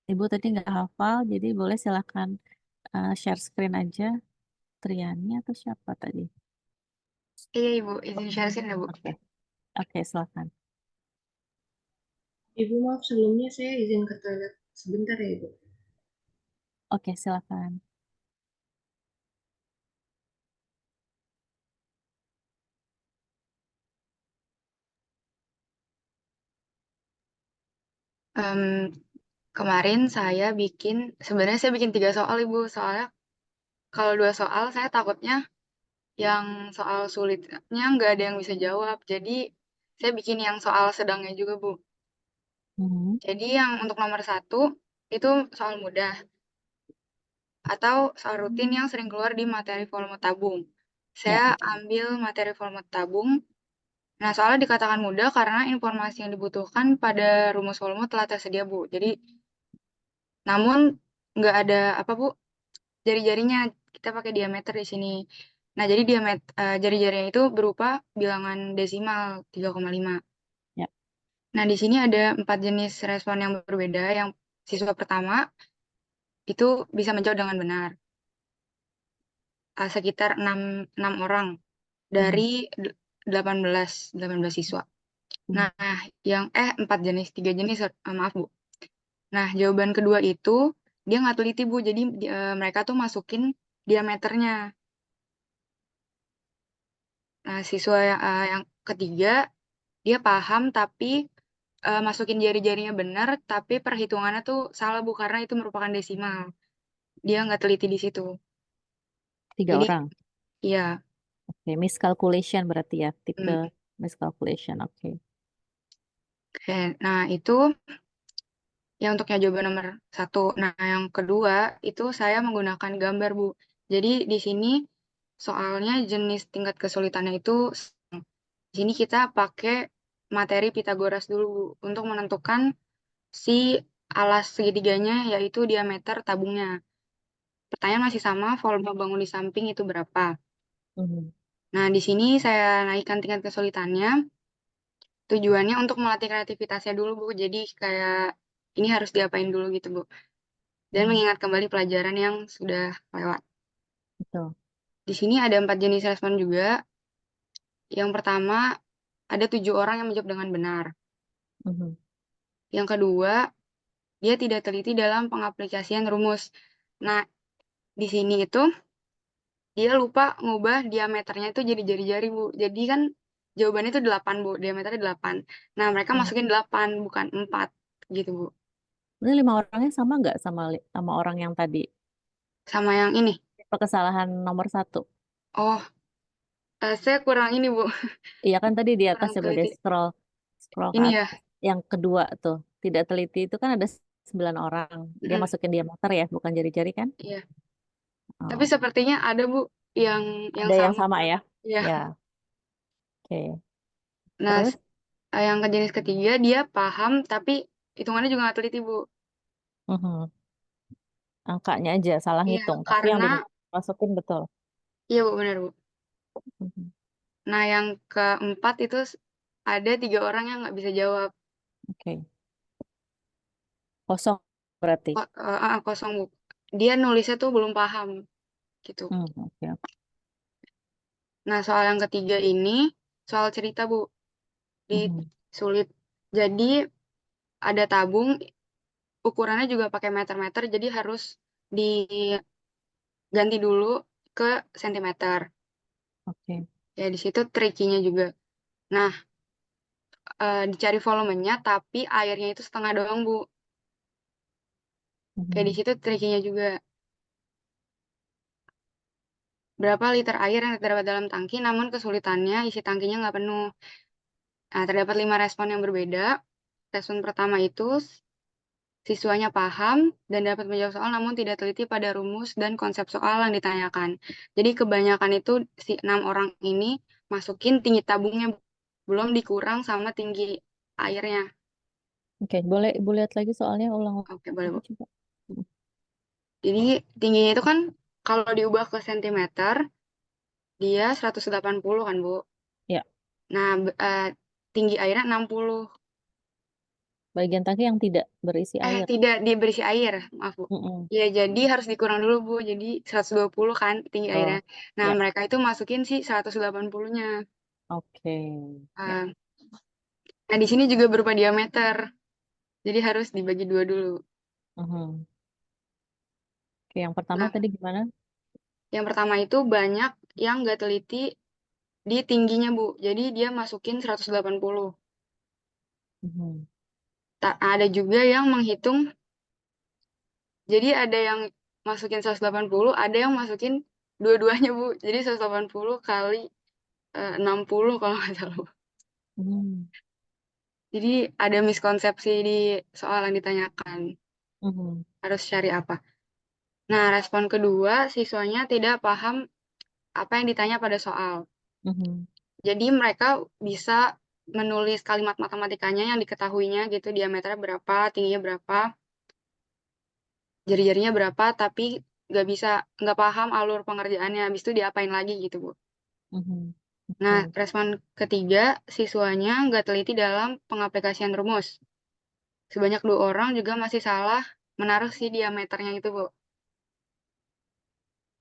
Ibu tadi nggak hafal, jadi boleh silakan share screen aja. Triani atau siapa tadi? Iya Ibu, izin share screen ya Bu. Oke, oke silakan. Ibu maaf sebelumnya saya izin ke toilet sebentar ya Ibu. Oke, silakan. Em, Kemarin sebenarnya saya bikin 3 soal Ibu, soalnya kalau 2 soal saya takutnya yang soal sulitnya nggak ada yang bisa jawab, jadi saya bikin yang soal sedangnya juga Bu. Mhm. Jadi yang untuk nomor 1 itu soal mudah atau soal rutin yang sering keluar di materi volume tabung. Ya, Saya ambil materi volume tabung. Nah, soalnya dikatakan mudah karena informasi yang dibutuhkan pada rumus volume telah tersedia, Bu. Jadi, namun nggak ada apa, Bu, jari-jarinya. Kita pakai diameter di sini. Nah, jadi jari-jarinya itu berupa bilangan desimal 3,5. ya. Nah, di sini ada 4 jenis respon yang berbeda. Yang siswa pertama itu bisa menjawab dengan benar. Sekitar 6 orang Mhm. dari 18 siswa. Mhm. Nah, 3 jenis, maaf Bu. Nah, jawaban kedua itu dia nggak teliti Bu, jadi mereka tuh masukin diameternya. Nah, siswa yang ketiga dia paham tapi masukin jari-jarinya benar, tapi perhitungannya tuh salah Bu karena itu merupakan desimal. Dia nggak teliti di situ. 3 Jadi orang. ya, Oke, miscalculation berarti ya, tipe hmm, miscalculation. Oke. oke. Nah, itu yang untuknya jawaban nomor 1. Nah, yang kedua itu saya menggunakan gambar Bu. Jadi di sini soalnya jenis tingkat kesulitannya itu di sini kita pakai materi Pitagoras dulu Bu, untuk menentukan si alas segitiganya yaitu diameter tabungnya. pertanyaan masih sama, volume bangun di samping itu berapa. Mhm. Nah, di sini saya naikkan tingkat kesulitannya. Tujuannya untuk melatih kreativitasnya dulu, Bu. Jadi kayak ini harus diapain dulu gitu, Bu. Dan Mhm. mengingat kembali pelajaran yang sudah lewat. Betul. Di sini ada 4 jenis respon juga. Yang pertama, ada 7 orang yang menjawab dengan benar. Mhm. Yang kedua, dia tidak teliti dalam pengaplikasian rumus. Nah, di sini itu dia lupa ngubah diameternya itu jadi jari-jari, Bu. Jadi kan jawabannya itu 8, Bu. Diameternya 8. Nah, mereka Mhm. masukin 8, bukan 4. Gitu, Bu. Ini 5 orangnya sama nggak sama orang yang tadi? Sama yang ini. Apa kesalahan nomor 1? Oh, saya kurang ini, Bu. Iya kan tadi di atas Kurang coba deh teliti. scroll ke Ini ya. atas. Yang kedua tuh, tidak teliti itu kan ada 9 orang. Dia Mm, masukin diameter ya, bukan jari-jari kan? iya. Tapi Oh, sepertinya ada, Bu, yang ada yang sama. sama ya? Ya. Ya, oke. Nah, Terus, yang ke jenis ketiga dia paham tapi hitungannya juga nggak teliti, Bu. mhm, angkanya aja salah Iya, ngitung, tapi yang karena dimasukin betul. iya, Bu, benar, Bu. Mhm. Nah, yang keempat itu ada 3 orang yang nggak bisa jawab. Oke, kosong berarti. Kosong, Bu. Dia nulisnya tuh belum paham gitu. Oke. Nah, soal yang ketiga ini soal cerita, Bu. Di Mhm. sulit. Jadi ada tabung, ukurannya juga pakai meter-meter, jadi harus diganti dulu ke sentimeter. Oke. Ya, di situ trikinya juga. Nah, dicari volumenya, tapi airnya itu setengah doang, Bu. Kayak di Mhm. situ trikinya juga. Berapa liter air yang terdapat dalam tangki, namun kesulitannya isi tangkinya nggak penuh. Nah, terdapat 5 respon yang berbeda. Respon pertama itu siswanya paham dan dapat menjawab soal namun tidak teliti pada rumus dan konsep soal yang ditanyakan. Jadi kebanyakan itu si 6 orang ini masukin tinggi tabungnya, belum dikurang sama tinggi airnya. Oke, boleh Ibu lihat lagi soalnya ulang Oke, boleh, lagi Bu. coba. Mhm. Jadi tingginya itu kan kalau diubah ke sentimeter, dia 180 kan, Bu. Ya, Nah, tinggi airnya 60. bagian tangki yang tidak berisi air. Tidak diberisi air, maaf, Bu. Mhm. Ya, jadi harus dikurang dulu, Bu. Jadi 120 kan tinggi airnya. Oh, Nah, ya. mereka itu masukin sih 180-nya. Oke. Ya. Nah, di sini juga berupa diameter. Jadi harus dibagi 2 dulu. Mhm. Oke, yang pertama Nah, tadi gimana? yang pertama itu banyak yang nggak teliti di tingginya, Bu. Jadi dia masukin 180. Mhm. Ada juga yang menghitung. Jadi ada yang masukin 180, ada yang masukin dua-duanya, Bu. Jadi 180 kali 60 kalau nggak salah, Bu. Hmm. Jadi ada miskonsepsi di soal yang ditanyakan. Mhm. Harus cari apa. Nah, respon kedua, siswanya tidak paham apa yang ditanya pada soal. Mhm. Jadi mereka bisa menulis kalimat matematikanya yang diketahuinya gitu, diameternya berapa, tingginya berapa, jari-jarinya berapa, tapi nggak paham alur pengerjaannya. Habis itu diapain lagi gitu, Bu. Mhm. Nah, Oke. respon ketiga, siswanya nggak teliti dalam pengaplikasian rumus. Sebanyak 2 orang juga masih salah menaruh si diameternya itu, Bu.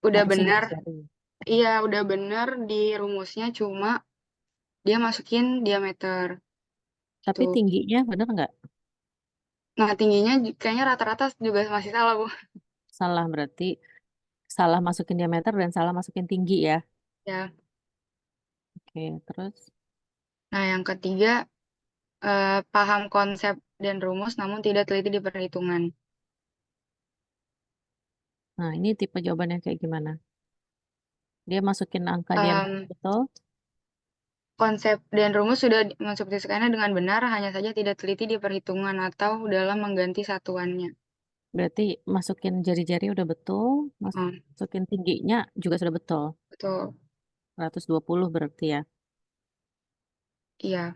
Udah Harusnya benar, jari-jari. iya udah benar di rumusnya, cuma dia masukin diameter Tapi gitu. tingginya bener nggak? Nah, tingginya kayaknya rata-rata juga masih salah, Bu. Salah berarti salah masukin diameter dan salah masukin tinggi ya. Ya. Oke, terus. Nah, yang ketiga, paham konsep dan rumus namun tidak teliti di perhitungan. Nah, ini tipe jawabannya kayak gimana? Dia masukin angka diameter Em, betul. Konsep dan rumus sudah mensubstitusikannya dengan benar, hanya saja tidak teliti di perhitungan atau dalam mengganti satuannya. Berarti masukin jari-jari udah betul, Hmm, masukin tingginya juga sudah betul. betul. 120 berarti ya. Iya.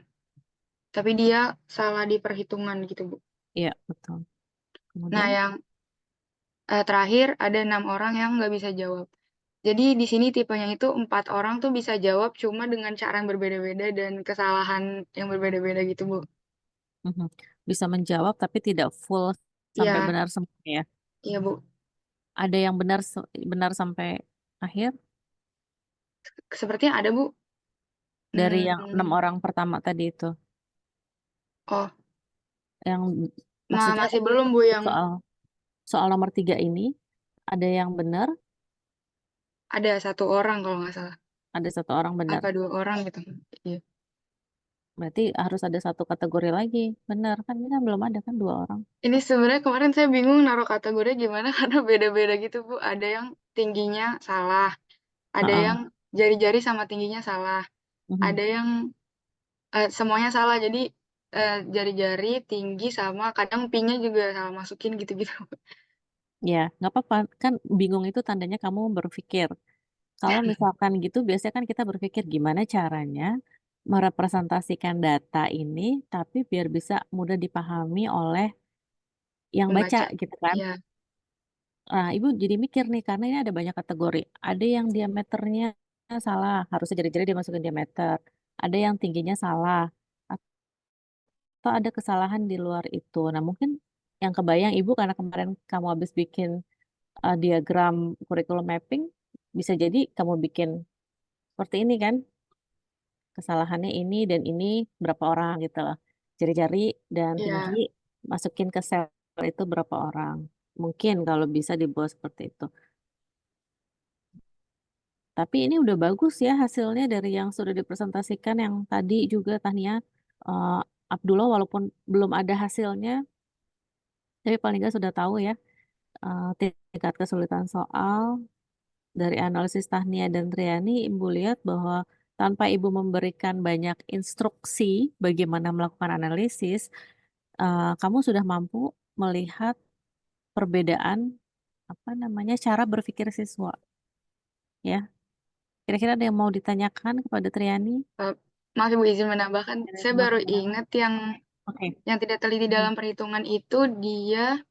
Tapi dia salah di perhitungan gitu, Bu. Iya, betul. Nah, Kemudian, yang terakhir ada 6 orang yang nggak bisa jawab. Jadi di sini tipenya itu 4 orang tuh bisa jawab cuma dengan cara yang berbeda-beda dan kesalahan yang berbeda-beda gitu, Bu. Mhm. Bisa menjawab tapi tidak full sampai Iya, benar semua ya. iya, Bu. Ada yang benar sampai akhir Sepertinya ada, Bu. dari yang 6 Hmm, orang pertama tadi itu. oh, Yang maksudnya masih belum, Bu, yang soal soal nomor 3 ini ada yang benar, ada 1 orang kalau nggak salah. ada 1 orang benar. Apa 2 orang gitu. Iya. Berarti harus ada 1 kategori lagi. Benar kan ini kan belum ada kan 2 orang. Ini sebenarnya kemarin saya bingung naruh kategorinya gimana karena beda-beda gitu, Bu. Ada yang tingginya salah, ada Heeh. yang jari-jari sama tingginya salah, Mhm. ada yang semuanya salah. Jadi jari-jari, tinggi sama kadang pinnya juga salah masukin gitu-gitu. Ya, nggak apa-apa. Kan bingung itu tandanya kamu berpikir. Kalau misalkan gitu, biasanya kan kita berpikir gimana caranya merepresentasikan data ini, tapi biar bisa mudah dipahami oleh yang baca Membaca. gitu kan. Iya, Nah, Ibu jadi mikir nih, karena ini ada banyak kategori. Ada yang diameternya salah, harusnya jari-jari dimasukin diameter. Ada yang tingginya salah, atau ada kesalahan di luar itu. Nah, mungkin yang kebayang Ibu karena kemarin kamu habis bikin diagram curriculum mapping, bisa jadi kamu bikin seperti ini kan, kesalahannya ini dan ini berapa orang gitu loh. Jari-jari dan tinggi iya, masukin ke sel itu berapa orang. Mungkin kalau bisa dibuat seperti itu. Tapi ini udah bagus ya hasilnya dari yang sudah dipresentasikan yang tadi juga Tania, eh, Abdullah walaupun belum ada hasilnya, tapi paling nggak sudah tahu ya tingkat kesulitan soal dari analisis Tania dan Triani. Ibu lihat bahwa tanpa Ibu memberikan banyak instruksi bagaimana melakukan analisis, kamu sudah mampu melihat perbedaan apa namanya cara berpikir siswa ya. Kira-kira ada yang mau ditanyakan kepada Triani? Eh, maaf Ibu izin menambahkan, Ada saya yang mau baru ditanyakan? ingat yang Oke. tidak teliti Mhm. dalam perhitungan itu dia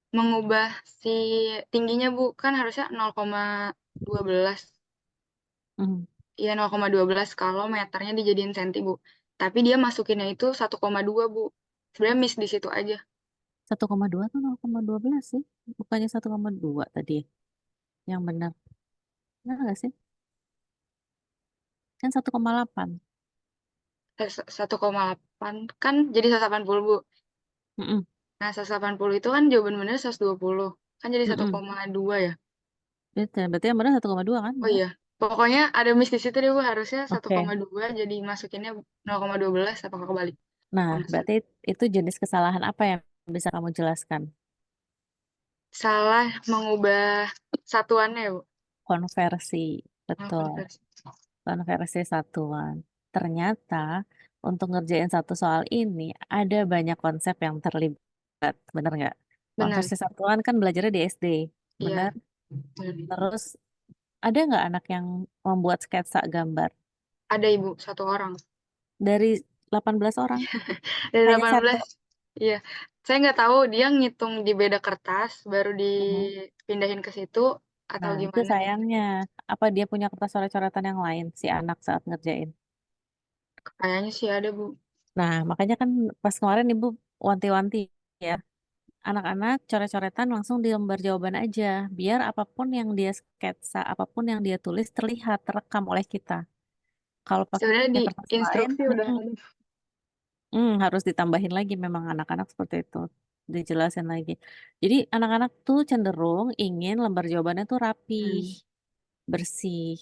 mengubah si tingginya, Bu. Kan harusnya 0,12. Mhm. Iya 0,12 kalau meternya dijadiin senti, Bu. Tapi dia masukinnya itu 1,2, Bu. Sebenarnya miss di situ aja. 1,2 tuh 0,12 sih. Bukannya 1,2 tadi yang benar. Benar nggak sih? Kan 1,8. 1,8 kan jadi 180, Bu. Mm-mm. Nah, 180 itu kan jawaban bener 120. Kan jadi Mm-mm. 1,2 ya. Betul. Berarti yang benar 1,2 kan? Oh Benar? iya. Pokoknya ada miss di situ deh, Bu. Harusnya Oke. 1,2 jadi masukinnya 0,12 apakah kebalik? Nah, Oh, masih. berarti itu jenis kesalahan apa yang bisa kamu jelaskan? Salah mengubah satuannya, Bu. Konversi. Oh, Betul. konversi. Konversi satuan. Ternyata untuk ngerjain satu soal ini ada banyak konsep yang terlibat. Benar nggak? Benar. Konversi satuan kan belajarnya di SD. Benar? Iya. Benar. Terus ada nggak anak yang membuat sketsa gambar? Ada Ibu, 1 orang. Dari 18 orang, Dari hanya 18. 1. Iya. Saya nggak tahu dia ngitung di beda kertas, baru Mhm. dipindahin ke situ, atau Nah, itu gimana gitu. sayangnya. Apa dia punya kertas coret-coretan yang lain, si anak saat ngerjain? Kayaknya sih ada, Bu. Nah, makanya kan pas kemarin Ibu wanti-wanti ya, anak-anak coret-coretan langsung di lembar jawaban aja, biar apapun yang dia sketsa, apapun yang dia tulis terlihat, terekam oleh kita. Kalau Sebenarnya pakai di kertas lain, instruksi udah ada. harus ditambahin lagi memang anak-anak seperti itu, dijelasin lagi. Jadi anak-anak tuh cenderung ingin lembar jawabannya tuh rapih, Hmm. bersih.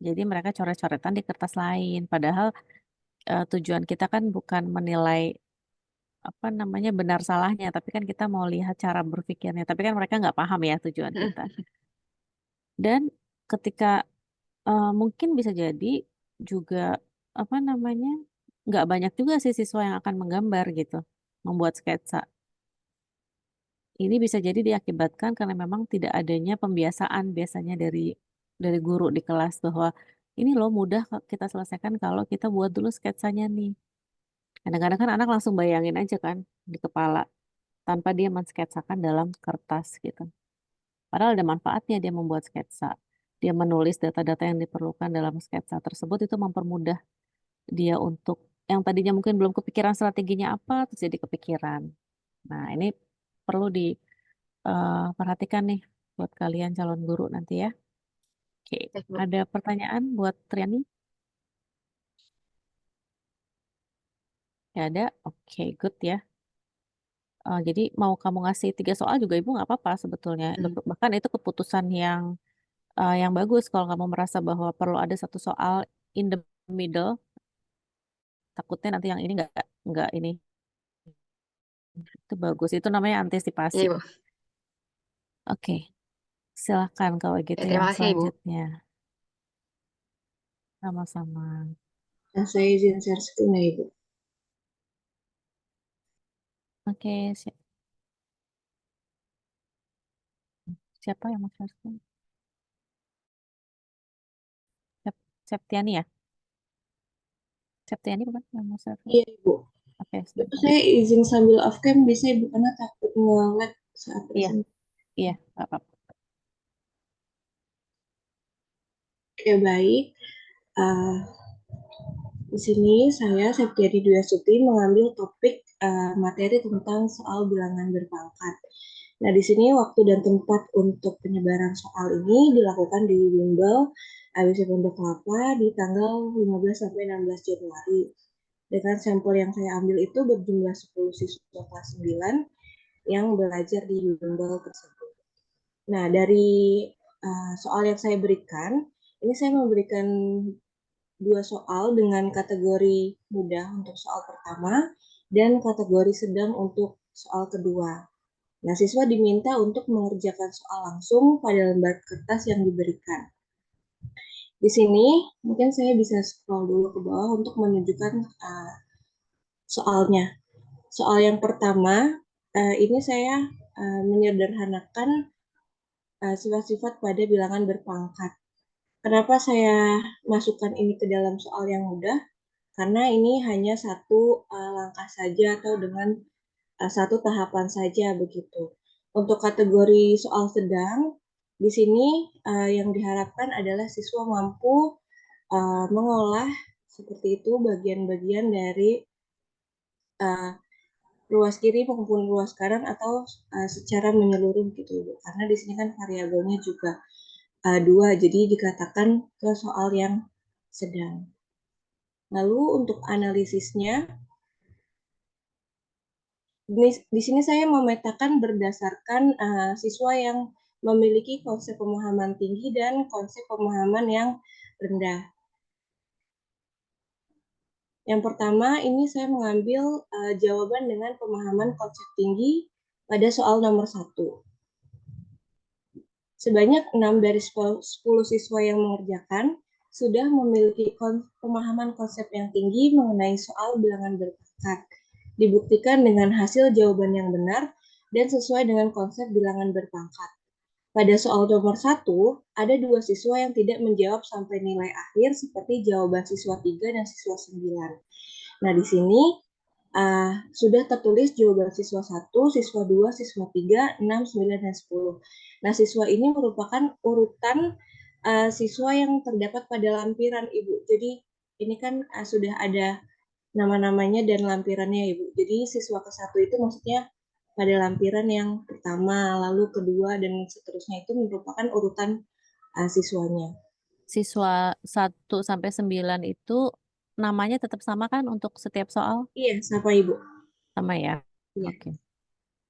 Jadi mereka coret-coretan di kertas lain. Padahal tujuan kita kan bukan menilai apa namanya benar salahnya, tapi kan kita mau lihat cara berpikirnya. Tapi kan mereka nggak paham ya tujuan kita. Dan ketika mungkin bisa jadi juga apa namanya nggak banyak juga sih siswa yang akan menggambar gitu, membuat sketsa. Ini bisa jadi diakibatkan karena memang tidak adanya pembiasaan biasanya dari guru di kelas bahwa ini loh mudah kita selesaikan kalau kita buat dulu sketsanya nih. Kadang-kadang kan anak langsung bayangin aja kan di kepala. tanpa dia mensketsakan dalam kertas gitu. Padahal ada manfaatnya dia membuat sketsa. Dia menulis data-data yang diperlukan dalam sketsa tersebut itu mempermudah dia untuk yang tadinya mungkin belum kepikiran strateginya apa, terus jadi kepikiran. Nah, ini perlu diperhatikan nih buat kalian calon guru nanti ya. Oke, Baik, Bu. ada pertanyaan buat Triani? Ya ada? Oke, good ya. Jadi mau kamu ngasih 3 soal juga ibu nggak apa-apa sebetulnya. Bahkan itu keputusan yang bagus kalau kamu merasa bahwa perlu ada satu soal in the middle, takutnya nanti yang ini nggak ini. Itu bagus, itu namanya antisipasi. Iya, Ibu. Oke, silahkan kalau Ya, gitu terima yang kasih ya, Ibu. selanjutnya. Sama-sama. Nah, saya izin share screen ya, Ibu. Oke, siapa yang mau share screen? Septiani ya? Septiani bukan yang mau share screen? Iya, Ibu. Oke, Itu sebentar. saya izin sambil off cam bisa, Ibu, karena takut nge-lag saat Iya, presentasi. iya, nggak apa-apa. Oke, baik. Uh, Di sini saya, Septiadi Dwi Astuti, mengambil topik materi tentang soal bilangan berpangkat. Nah, di sini waktu dan tempat untuk penyebaran soal ini dilakukan di Bimbel ABC Pondok Kelapa di tanggal 15 sampai 16 Januari. Dengan sampel yang saya ambil itu berjumlah 10 siswa kelas 9 yang belajar di Bimbel tersebut. Nah, dari soal yang saya berikan, ini saya memberikan 2 soal dengan kategori mudah untuk soal pertama dan kategori sedang untuk soal kedua. Nah, siswa diminta untuk mengerjakan soal langsung pada lembar kertas yang diberikan. Di sini mungkin saya bisa scroll dulu ke bawah untuk menunjukkan soalnya. Soal yang pertama, ini saya menyederhanakan sifat-sifat pada bilangan berpangkat. Kenapa saya masukkan ini ke dalam soal yang mudah? Karena ini hanya satu langkah saja atau dengan satu tahapan saja begitu. Untuk kategori soal sedang, di sini yang diharapkan adalah siswa mampu mengolah seperti itu bagian-bagian dari ruas kiri maupun ruas kanan atau secara menyeluruh gitu, karena di sini kan variabelnya juga 2, jadi dikatakan ke soal yang sedang. Lalu untuk analisisnya, di sini saya memetakan berdasarkan siswa yang memiliki konsep pemahaman tinggi dan konsep pemahaman yang rendah. Yang pertama, ini saya mengambil jawaban dengan pemahaman konsep tinggi pada soal nomor 1. Sebanyak 6 dari 10 siswa yang mengerjakan sudah memiliki pemahaman konsep yang tinggi mengenai soal bilangan berpangkat. Dibuktikan dengan hasil jawaban yang benar dan sesuai dengan konsep bilangan berpangkat. Pada soal nomor 1, ada 2 siswa yang tidak menjawab sampai nilai akhir seperti jawaban siswa 3 dan siswa 9. Nah, di sini sudah tertulis jawaban siswa 1, siswa 2, siswa 3, 6, 9, dan 10. Nah, siswa ini merupakan urutan siswa yang terdapat pada lampiran, Ibu. Jadi, ini kan sudah ada nama-namanya dan lampirannya, Ibu. Jadi, siswa ke-1 itu maksudnya pada lampiran yang pertama, lalu kedua, dan seterusnya itu merupakan urutan siswanya. Siswa 1 sampai 9 itu namanya tetap sama kan untuk setiap soal? Iya, sama Ibu. Sama ya? Iya. Oke.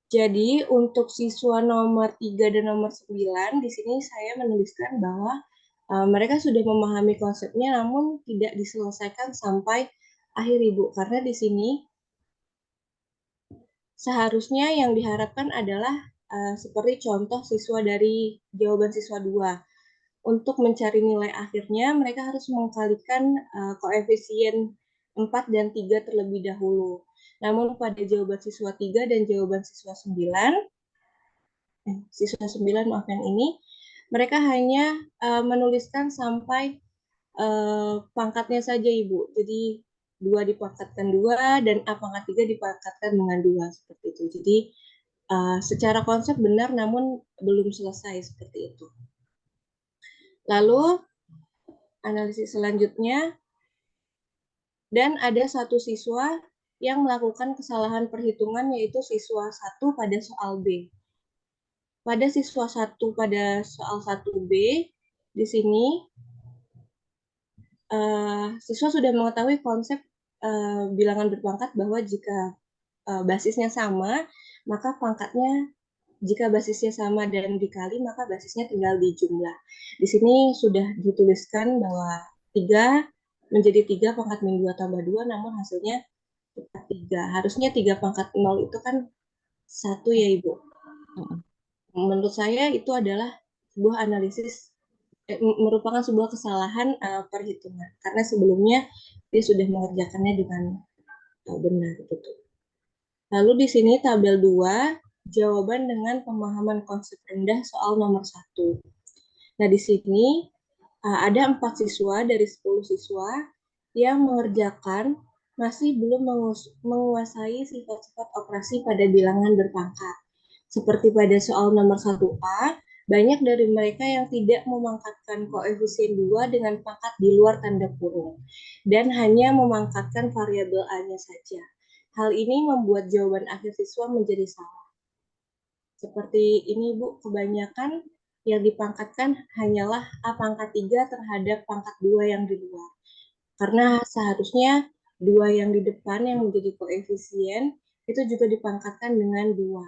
Jadi untuk siswa nomor 3 dan nomor 9, di sini saya menuliskan bahwa mereka sudah memahami konsepnya namun tidak diselesaikan sampai akhir, Ibu. Karena di sini seharusnya yang diharapkan adalah seperti contoh siswa dari jawaban siswa 2. Untuk mencari nilai akhirnya, mereka harus mengkalikan koefisien 4 dan 3 terlebih dahulu. Namun pada jawaban siswa 3 dan jawaban siswa 9, maaf yang ini, mereka hanya menuliskan sampai pangkatnya saja, Ibu. Jadi 2 dipangkatkan 2 dan A pangkat 3 dipangkatkan dengan 2 seperti itu. Jadi secara konsep benar namun belum selesai seperti itu. Lalu analisis selanjutnya, dan ada satu siswa yang melakukan kesalahan perhitungan yaitu siswa 1 pada soal B. Pada siswa 1 pada soal 1B, di sini siswa sudah mengetahui konsep bilangan berpangkat bahwa jika basisnya sama, maka pangkatnya jika basisnya sama dan dikali, maka basisnya tinggal dijumlah. Di sini sudah dituliskan bahwa 3 menjadi 3 pangkat min 2 tambah 2, namun hasilnya tetap 3. Harusnya 3 pangkat 0 itu kan 1 ya, Ibu. Menurut saya itu adalah sebuah analisis, merupakan sebuah kesalahan perhitungan. Karena sebelumnya dia sudah mengerjakannya dengan benar. Gitu. Lalu di sini tabel 2, jawaban dengan pemahaman konsep rendah soal nomor 1. Nah, di sini ada 4 siswa dari 10 siswa yang mengerjakan masih belum menguasai sifat-sifat operasi pada bilangan berpangkat. Seperti pada soal nomor 1A, banyak dari mereka yang tidak memangkatkan koefisien 2 dengan pangkat di luar tanda kurung, dan hanya memangkatkan variabel A-nya saja. Hal ini membuat jawaban akhir siswa menjadi salah. Seperti ini, Bu, kebanyakan yang dipangkatkan hanyalah A pangkat 3 terhadap pangkat 2 yang di luar. Karena seharusnya 2 yang di depan yang menjadi koefisien itu juga dipangkatkan dengan 2.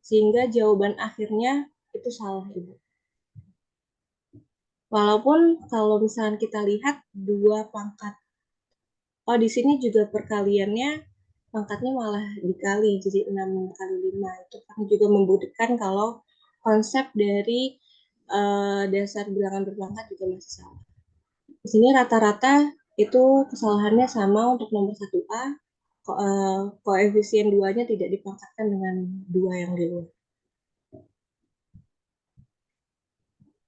Sehingga jawaban akhirnya itu salah, Ibu. Walaupun kalau misalnya kita lihat 2 pangkat, di sini juga perkaliannya pangkatnya malah dikali, jadi 6 kali 5. Itu kan juga membuktikan kalau konsep dari dasar bilangan berpangkat juga masih salah. Di sini rata-rata itu kesalahannya sama untuk nomor 1A, koefisien 2-nya tidak dipangkatkan dengan 2 yang di luar.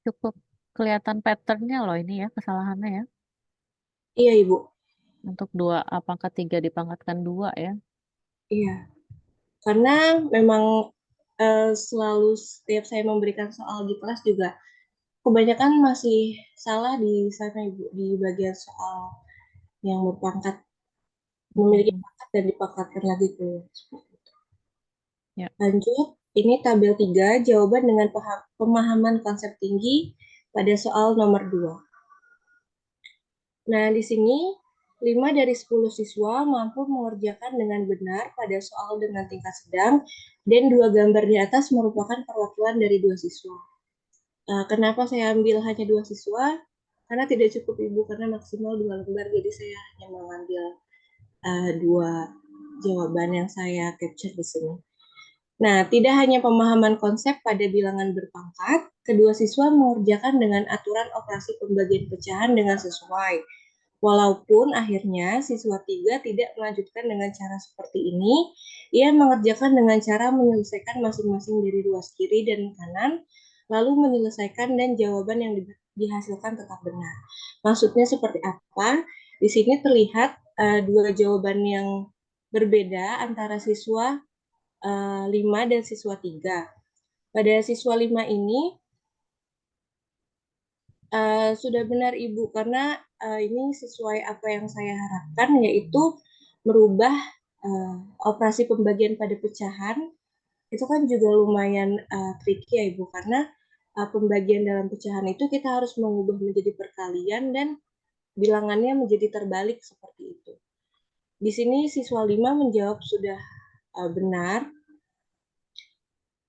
Cukup kelihatan patternnya loh ini ya, kesalahannya ya. Iya, Ibu. Untuk 2A pangkat 3 dipangkatkan 2 ya. Iya. Karena memang selalu setiap saya memberikan soal di kelas juga kebanyakan masih salah di sana, Ibu, di bagian soal yang berpangkat, memiliki pangkat dan dipangkatkan lagi ke seperti itu. Ya. Lanjut, ini tabel 3, jawaban dengan pemahaman konsep tinggi pada soal nomor 2. Nah, di sini 5 dari 10 siswa mampu mengerjakan dengan benar pada soal dengan tingkat sedang, dan 2 gambar di atas merupakan perwakilan dari 2 siswa. Kenapa saya ambil hanya 2 siswa? Karena tidak cukup, Ibu, karena maksimal 2 lembar, jadi saya hanya mengambil 2 jawaban yang saya capture di sini. Nah, tidak hanya pemahaman konsep pada bilangan berpangkat, kedua siswa mengerjakan dengan aturan operasi pembagian pecahan dengan sesuai. Walaupun akhirnya siswa 3 tidak melanjutkan dengan cara seperti ini, ia mengerjakan dengan cara menyelesaikan masing-masing dari ruas kiri dan kanan, lalu menyelesaikan dan jawaban yang dihasilkan tetap benar. Maksudnya seperti apa? Di sini terlihat 2 jawaban yang berbeda antara siswa 5 dan siswa 3. Pada siswa 5 ini sudah benar, Ibu, karena ini sesuai apa yang saya harapkan, yaitu merubah operasi pembagian pada pecahan. Itu kan juga lumayan tricky ya, Ibu, karena pembagian dalam pecahan itu kita harus mengubah menjadi perkalian dan bilangannya menjadi terbalik seperti itu. Di sini siswa 5 menjawab sudah benar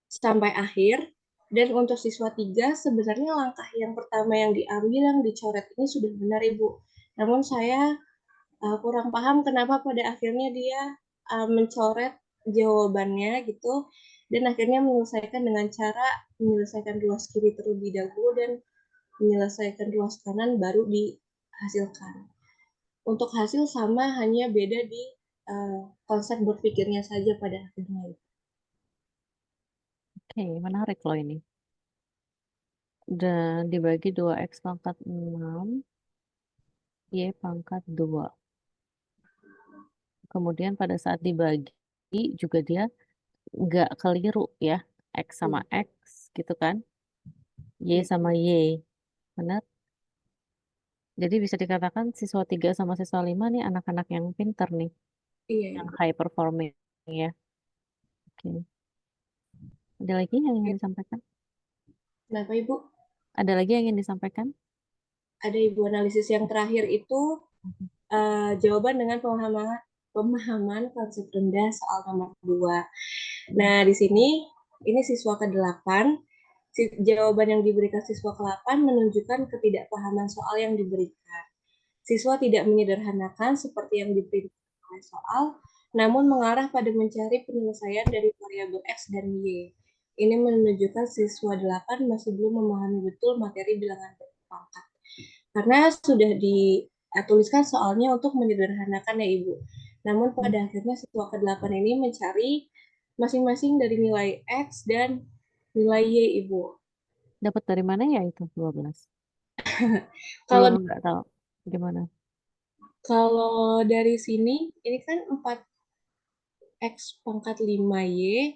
sampai akhir. Dan untuk siswa 3, sebenarnya langkah yang pertama yang diambil, yang dicoret ini sudah benar, Ibu. Namun saya kurang paham kenapa pada akhirnya dia mencoret jawabannya gitu, dan akhirnya menyelesaikan dengan cara menyelesaikan ruas kiri terlebih dahulu dan menyelesaikan ruas kanan baru dihasilkan. Untuk hasil sama, hanya beda di konsep berpikirnya saja pada akhirnya. Oke, menarik loh ini. Dan dibagi 2x pangkat 6, y pangkat 2. Kemudian pada saat dibagi juga dia nggak keliru ya, X sama X gitu kan, Y sama Y, benar? Jadi bisa dikatakan siswa 3 sama siswa 5 nih anak-anak yang pinter nih, Iya, yang Ibu. high performing ya. Oke. Ada lagi yang ingin disampaikan? Kenapa Ibu? Ada lagi yang ingin disampaikan? Ada Ibu, analisis yang terakhir itu jawaban dengan pemahaman konsep rendah soal nomor 2. Nah, di sini ini siswa ke-8. Jawaban yang diberikan siswa ke-8 menunjukkan ketidakpahaman soal yang diberikan. Siswa tidak menyederhanakan seperti yang diperintahkan oleh soal, namun mengarah pada mencari penyelesaian dari variabel X dan Y. Ini menunjukkan siswa 8 masih belum memahami betul materi bilangan berpangkat. Karena sudah dituliskan soalnya untuk menyederhanakan ya Ibu. Namun pada akhirnya siswa ke-8 ini mencari masing-masing dari nilai X dan nilai Y Ibu. Dapat dari mana ya itu 12? Kalau Belum, nggak tahu gimana. kalau dari sini ini kan 4X pangkat 5Y,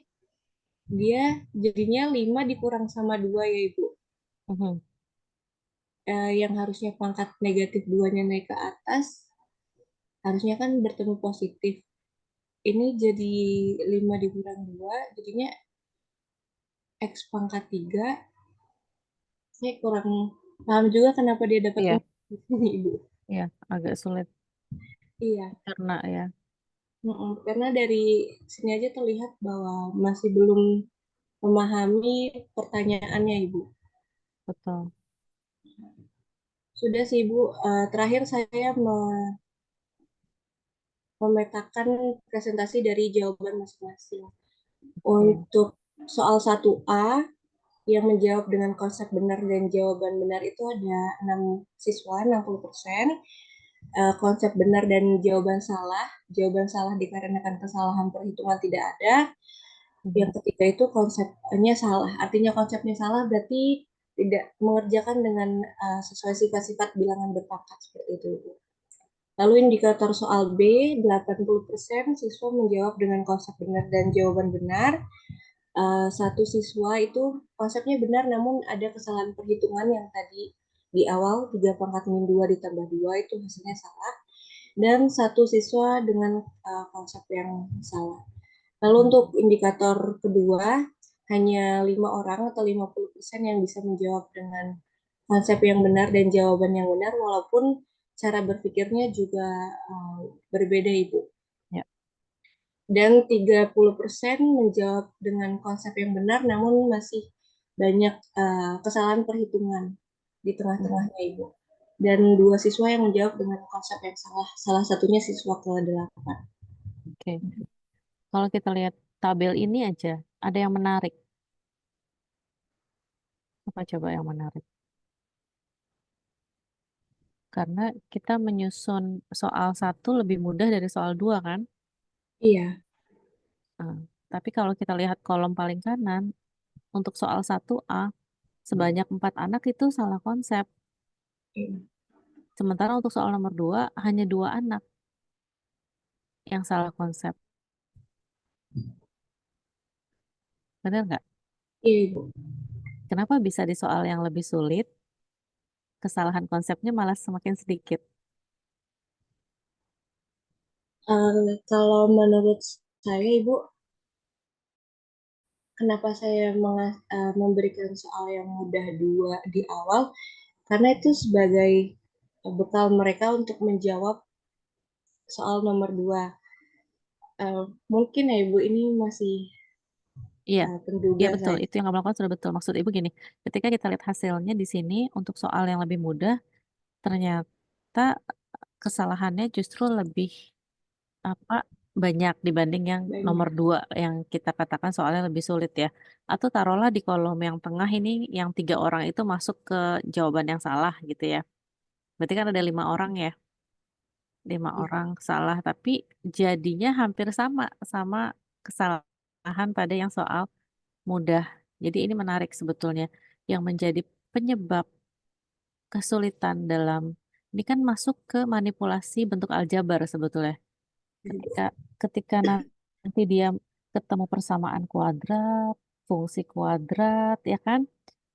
dia jadinya 5 dikurang sama 2 ya Ibu. Mhm. Yang harusnya pangkat negatif 2-nya naik ke atas, harusnya kan bertemu positif. Ini jadi 5 dikurang 2, jadinya X pangkat 3. Saya kurang paham juga kenapa dia dapat Iya, 5 di sini, Ibu. iya, agak sulit Iya, karena ya, karena dari sini aja terlihat bahwa masih belum memahami pertanyaannya, Ibu. betul. Sudah sih, Ibu. Terakhir saya memetakan presentasi dari jawaban masing-masing. Oke. Untuk soal 1A yang menjawab dengan konsep benar dan jawaban benar itu ada 6 siswa, 60%. Konsep benar dan jawaban salah. Jawaban salah dikarenakan kesalahan perhitungan tidak ada. Yang Mhm. ketiga itu konsepnya salah. Artinya konsepnya salah berarti tidak mengerjakan dengan sesuai sifat-sifat bilangan berpangkat seperti itu. Lalu indikator soal B, 80% siswa menjawab dengan konsep benar dan jawaban benar. Satu siswa itu konsepnya benar namun ada kesalahan perhitungan yang tadi di awal 3 pangkat min 2 ditambah 2 itu hasilnya salah. Dan satu siswa dengan konsep yang salah. Lalu untuk indikator kedua, hanya 5 orang atau 50% yang bisa menjawab dengan konsep yang benar dan jawaban yang benar, walaupun cara berpikirnya juga berbeda, Ibu. Ya, Dan 30% menjawab dengan konsep yang benar, namun masih banyak kesalahan perhitungan di tengah-tengahnya, Ibu. Dan 2 siswa yang menjawab dengan konsep yang salah, salah satunya siswa ke-8. oke. Kalau kita lihat tabel ini aja, ada yang menarik. Apa coba yang menarik? Karena kita menyusun soal 1 lebih mudah dari soal 2 kan? Iya. Nah, tapi kalau kita lihat kolom paling kanan, untuk soal 1A, sebanyak 4 anak itu salah konsep. Sementara untuk soal nomor 2, hanya 2 anak yang salah konsep. Benar nggak? Iya, Ibu. Kenapa bisa di soal yang lebih sulit, kesalahan konsepnya malah semakin sedikit? Kalau menurut saya, Ibu, kenapa saya memberikan soal yang mudah 2 di awal, karena itu sebagai bekal mereka untuk menjawab soal nomor 2. Mungkin ya, Ibu, ini masih Iya, terduga iya betul. saja. Itu yang kamu lakukan sudah betul. Maksud Ibu gini, ketika kita lihat hasilnya di sini untuk soal yang lebih mudah, ternyata kesalahannya justru lebih apa banyak dibanding yang nomor Banyak. 2 yang kita katakan soalnya lebih sulit ya. Atau taruhlah di kolom yang tengah ini yang 3 orang itu masuk ke jawaban yang salah gitu ya. Berarti kan ada 5 orang ya. 5 orang salah, tapi jadinya hampir sama sama kesalahan pada yang soal mudah. Jadi ini menarik sebetulnya. Yang menjadi penyebab kesulitan dalam ini kan masuk ke manipulasi bentuk aljabar sebetulnya. Ketika ketika nanti dia ketemu persamaan kuadrat, fungsi kuadrat, ya kan?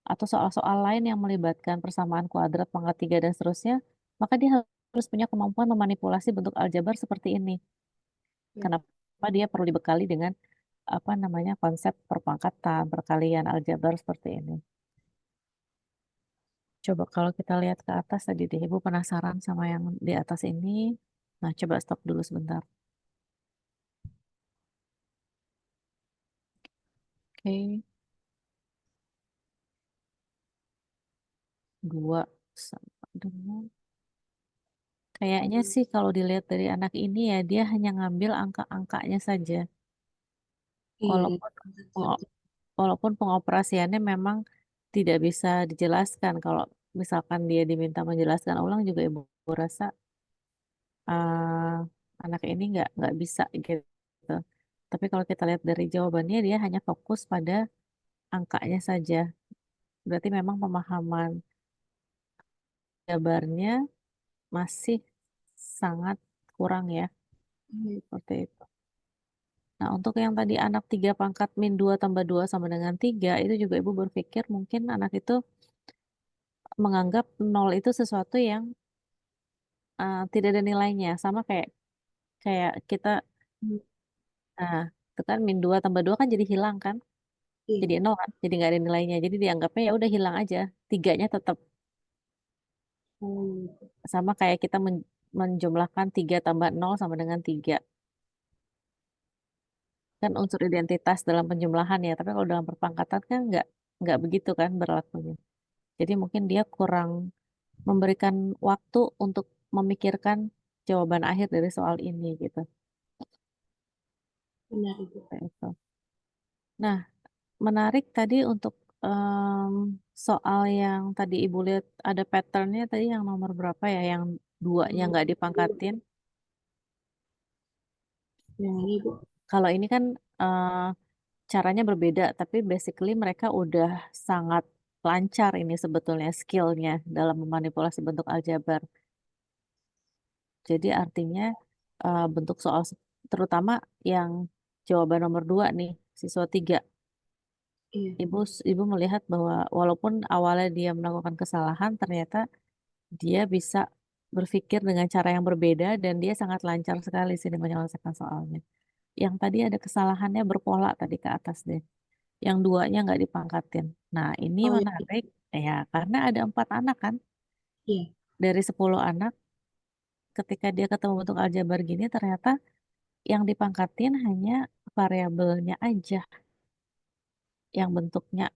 Atau soal-soal lain yang melibatkan persamaan kuadrat, pangkat 3, dan seterusnya, maka dia harus punya kemampuan memanipulasi bentuk aljabar seperti ini. Ya. Kenapa dia perlu dibekali dengan konsep perpangkatan, perkalian, aljabar seperti ini. Coba kalau kita lihat ke atas tadi deh, Ibu penasaran sama yang di atas ini. Nah, coba stop dulu sebentar. Oke, 2 sama dengan. Kayaknya sih kalau dilihat dari anak ini ya, dia hanya ngambil angka-angkanya saja. Iya, dari Walaupun pangkat pengo- satu. walaupun pengoperasiannya memang tidak bisa dijelaskan. Kalau misalkan dia diminta menjelaskan ulang juga Ibu rasa eh, anak ini nggak bisa gitu. Tapi kalau kita lihat dari jawabannya, dia hanya fokus pada angkanya saja. Berarti memang pemahaman jabarnya masih sangat kurang ya, Iya. seperti itu. Nah, untuk yang tadi anak 3 pangkat min 2 tambah 2 sama dengan 3, itu juga Ibu berpikir mungkin anak itu menganggap 0 itu sesuatu yang tidak ada nilainya. Sama kayak kayak kita, Hmm. nah, itu kan min 2 tambah 2 kan jadi hilang kan? Iya. Jadi 0 kan? Jadi nggak ada nilainya. Jadi dianggapnya ya udah hilang aja. Tiganya tetap. Oh, gitu. Sama kayak kita menjumlahkan 3 tambah 0 sama dengan 3. Kan unsur identitas dalam penjumlahan ya, tapi kalau dalam perpangkatan kan nggak begitu kan berlakunya. Jadi mungkin dia kurang memberikan waktu untuk memikirkan jawaban akhir dari soal ini gitu. Benar, Ibu. Kayak itu. Nah, menarik tadi untuk soal yang tadi Ibu lihat ada patternnya tadi yang nomor berapa ya, yang 2-nya nggak dipangkatin. Yang ini, Ibu. Kalau ini kan caranya berbeda, tapi basically mereka udah sangat lancar ini sebetulnya skillnya dalam memanipulasi bentuk aljabar. Jadi artinya bentuk soal terutama yang jawaban nomor 2 nih, siswa 3. Iya. Ibu melihat bahwa walaupun awalnya dia melakukan kesalahan, ternyata dia bisa berpikir dengan cara yang berbeda dan dia sangat lancar sekali sih di menyelesaikan soalnya. Yang tadi ada kesalahannya berpola tadi ke atas deh. Yang 2-nya nggak dipangkatin. Nah, ini Oh, iya. menarik ya karena ada 4 anak kan. Iya. Dari 10 anak, ketika dia ketemu bentuk aljabar gini, ternyata yang dipangkatin hanya variabelnya aja. Yang bentuknya,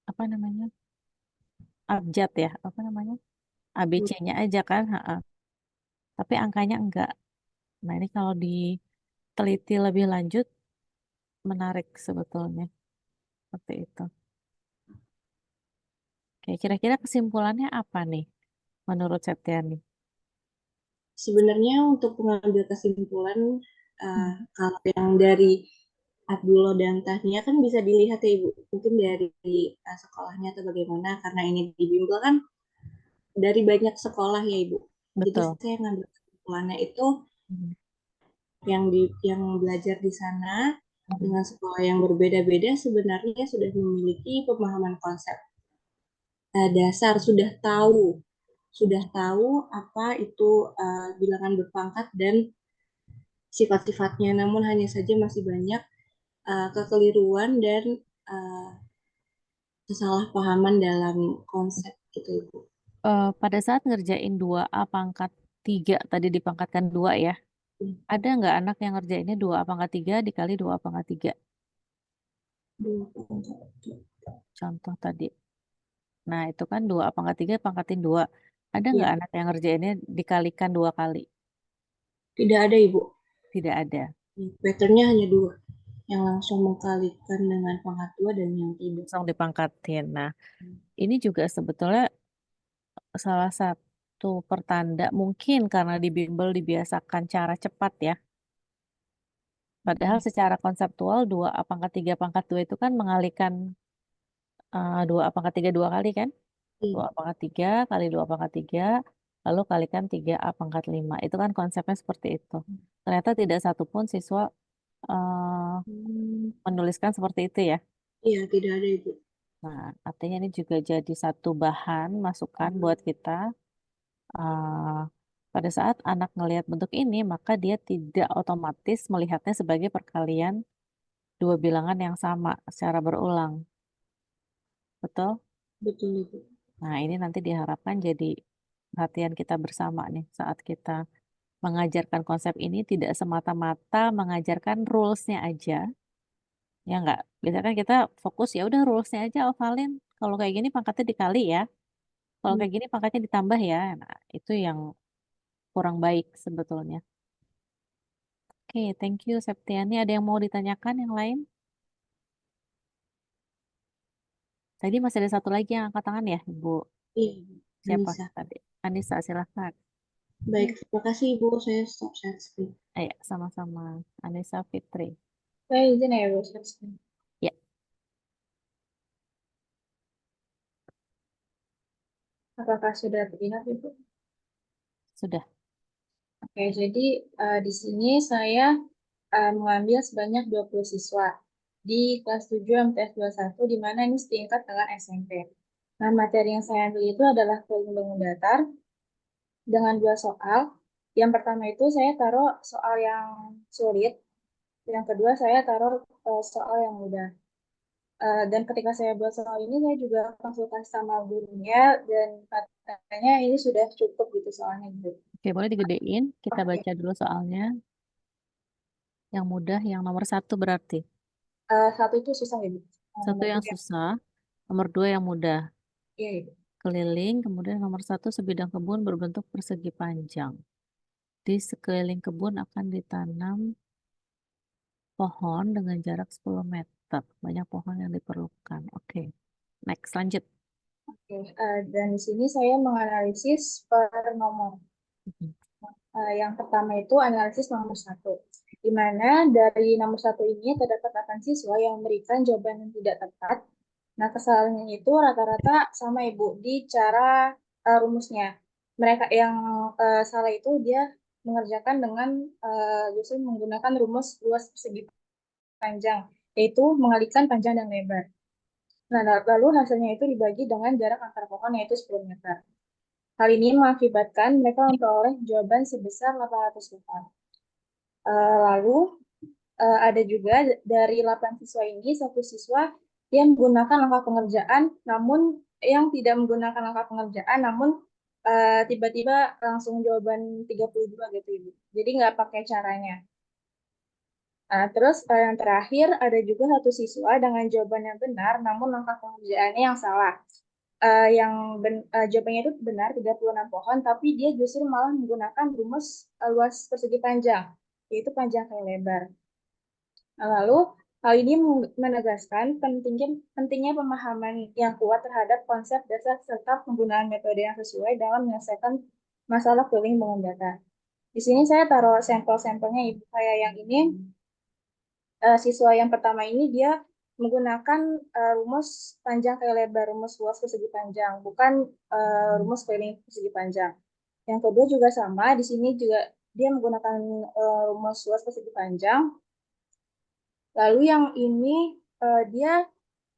apa namanya, abjad ya, apa namanya, ABC-nya aja kan. Ha-ha. Tapi angkanya enggak. Nah, ini kalau diteliti lebih lanjut, menarik sebetulnya. Seperti itu. Oke, kira-kira kesimpulannya apa nih menurut Septiani? Sebenarnya untuk mengambil kesimpulan, Hmm. kalau yang dari Abdullah dan Tania kan bisa dilihat ya Ibu, mungkin dari sekolahnya atau bagaimana, karena ini di bimbel kan dari banyak sekolah ya Ibu. Jadi Betul. saya ngambil kesimpulannya itu Hmm. yang belajar di sana Hmm. dengan sekolah yang berbeda-beda sebenarnya sudah memiliki pemahaman konsep dasar, sudah tahu apa itu bilangan berpangkat dan sifat-sifatnya, namun hanya saja masih banyak kekeliruan dan uh, kesalahpahaman dalam konsep gitu Ibu. Pada saat ngerjain 2A pangkat 3, tadi dipangkatkan 2 ya, ada nggak anak yang ngerjainnya 2A pangkat 3 dikali 2A pangkat 3? Contoh tadi. Nah, itu kan 2A pangkat 3 pangkatin 2. Ada nggak Iya, anak yang ngerjainnya dikalikan 2 kali? tidak ada Ibu. Tidak ada. Patternnya hanya dua, yang langsung mengkalikan dengan pangkat dua dan yang tidak. Langsung dipangkatin. Nah, ini juga sebetulnya salah satu pertanda mungkin karena di bimbel dibiasakan cara cepat ya. Padahal secara konseptual 2A pangkat 3 pangkat 2 itu kan mengalihkan 2A pangkat 3 2 kali kan? Iya. 2A pangkat 3 kali 2A pangkat 3 lalu kalikan 3A pangkat 5. Itu kan konsepnya seperti itu. Ternyata tidak satu pun siswa eh, Hmm, menuliskan seperti itu ya. iya, tidak ada Ibu. Nah, artinya ini juga jadi satu bahan masukan buat kita. Eh, pada saat anak ngelihat bentuk ini, maka dia tidak otomatis melihatnya sebagai perkalian dua bilangan yang sama secara berulang. Betul? Betul Ibu. Nah, ini nanti diharapkan jadi perhatian kita bersama nih saat kita mengajarkan konsep ini tidak semata-mata mengajarkan rules-nya aja. Ya enggak? Biasanya kan kita fokus ya udah rules-nya aja hafalin. Kalau kayak gini pangkatnya dikali ya. Kalau Hmm, kayak gini pangkatnya ditambah ya. Nah, itu yang kurang baik sebetulnya. Oke, thank you Septiani. Ada yang mau ditanyakan yang lain? Tadi masih ada satu lagi yang angkat tangan ya, Ibu. iya, Ibu. Siapa Anissa. tadi? Anissa, silahkan. Baik, terima kasih Ibu. Saya stop share screen. Ayo, sama-sama. Anissa Fitri. Saya izin ya, Bu. Share screen. Ya, Apakah sudah terlihat, Ibu? sudah. Oke, jadi di sini saya mengambil sebanyak 20 siswa di kelas 7 MTS 21, di mana ini setingkat dengan SMP. Nah, materi yang saya ambil itu adalah keliling bangun datar dengan 2 soal. Yang pertama itu saya taruh soal yang sulit, yang kedua saya taruh soal yang mudah. Dan ketika saya buat soal ini, saya juga konsultasi sama gurunya, dan katanya ini sudah cukup gitu soalnya gitu. Oke, boleh digedein. Kita Oke, baca dulu soalnya. Yang mudah, yang nomor satu berarti. satu itu susah ya, Bu. Satu Nomor yang tiga, susah, nomor dua yang mudah. iya, Ibu. Keliling, kemudian nomor satu sebidang kebun berbentuk persegi panjang. Di sekeliling kebun akan ditanam pohon dengan jarak 10 meter. Banyak pohon yang diperlukan. Oke, next, lanjut. Oke, dan di sini saya menganalisis per nomor. Mhm. Yang pertama itu analisis nomor satu, di mana dari nomor satu ini terdapat 8 siswa yang memberikan jawaban yang tidak tepat. Nah, kesalahannya itu rata-rata sama Ibu di cara rumusnya. Mereka yang salah itu dia mengerjakan dengan justru menggunakan rumus luas persegi panjang, yaitu mengalihkan panjang dan lebar. Nah, lalu hasilnya itu dibagi dengan jarak antar pohon yaitu 10 meter. Hal ini mengakibatkan mereka memperoleh jawaban sebesar 800 meter. Lalu ada juga dari 8 siswa ini, satu siswa yang menggunakan langkah pengerjaan, namun yang tidak menggunakan langkah pengerjaan, namun tiba-tiba langsung jawaban 32 gitu Ibu. Jadi nggak pakai caranya. Terus yang terakhir ada juga satu siswa dengan jawaban yang benar, namun langkah pengerjaannya yang salah. Jawabannya itu benar 36 pohon, tapi dia justru malah menggunakan rumus luas persegi panjang, yaitu panjang kali lebar. Lalu hal ini menegaskan pentingnya pemahaman yang kuat terhadap konsep dasar serta penggunaan metode yang sesuai dalam menyelesaikan masalah keliling bangun data. Di sini saya taruh sampel-sampelnya Ibu. Kayak yang ini, siswa yang pertama ini dia menggunakan rumus panjang kali lebar, rumus luas persegi panjang, bukan rumus keliling persegi panjang. Yang kedua juga sama, di sini juga dia menggunakan rumus luas persegi panjang. Lalu yang ini dia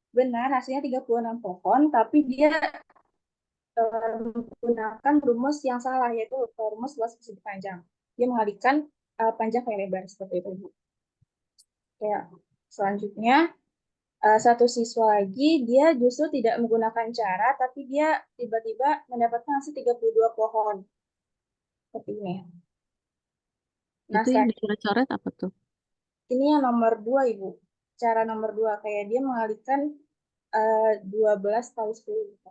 benar hasilnya 36 pohon, tapi dia menggunakan rumus yang salah, yaitu rumus luas persegi panjang. Dia mengalihkan panjang kali lebar seperti itu, Bu. Ya, selanjutnya satu siswa lagi dia justru tidak menggunakan cara, tapi dia tiba-tiba mendapatkan hasil 32 pohon seperti ini. Nah, Itu yang dicoret-coret apa tuh? ini yang nomor 2 Ibu. Cara nomor 2 kayak dia mengalihkan 12 kali 10 gitu.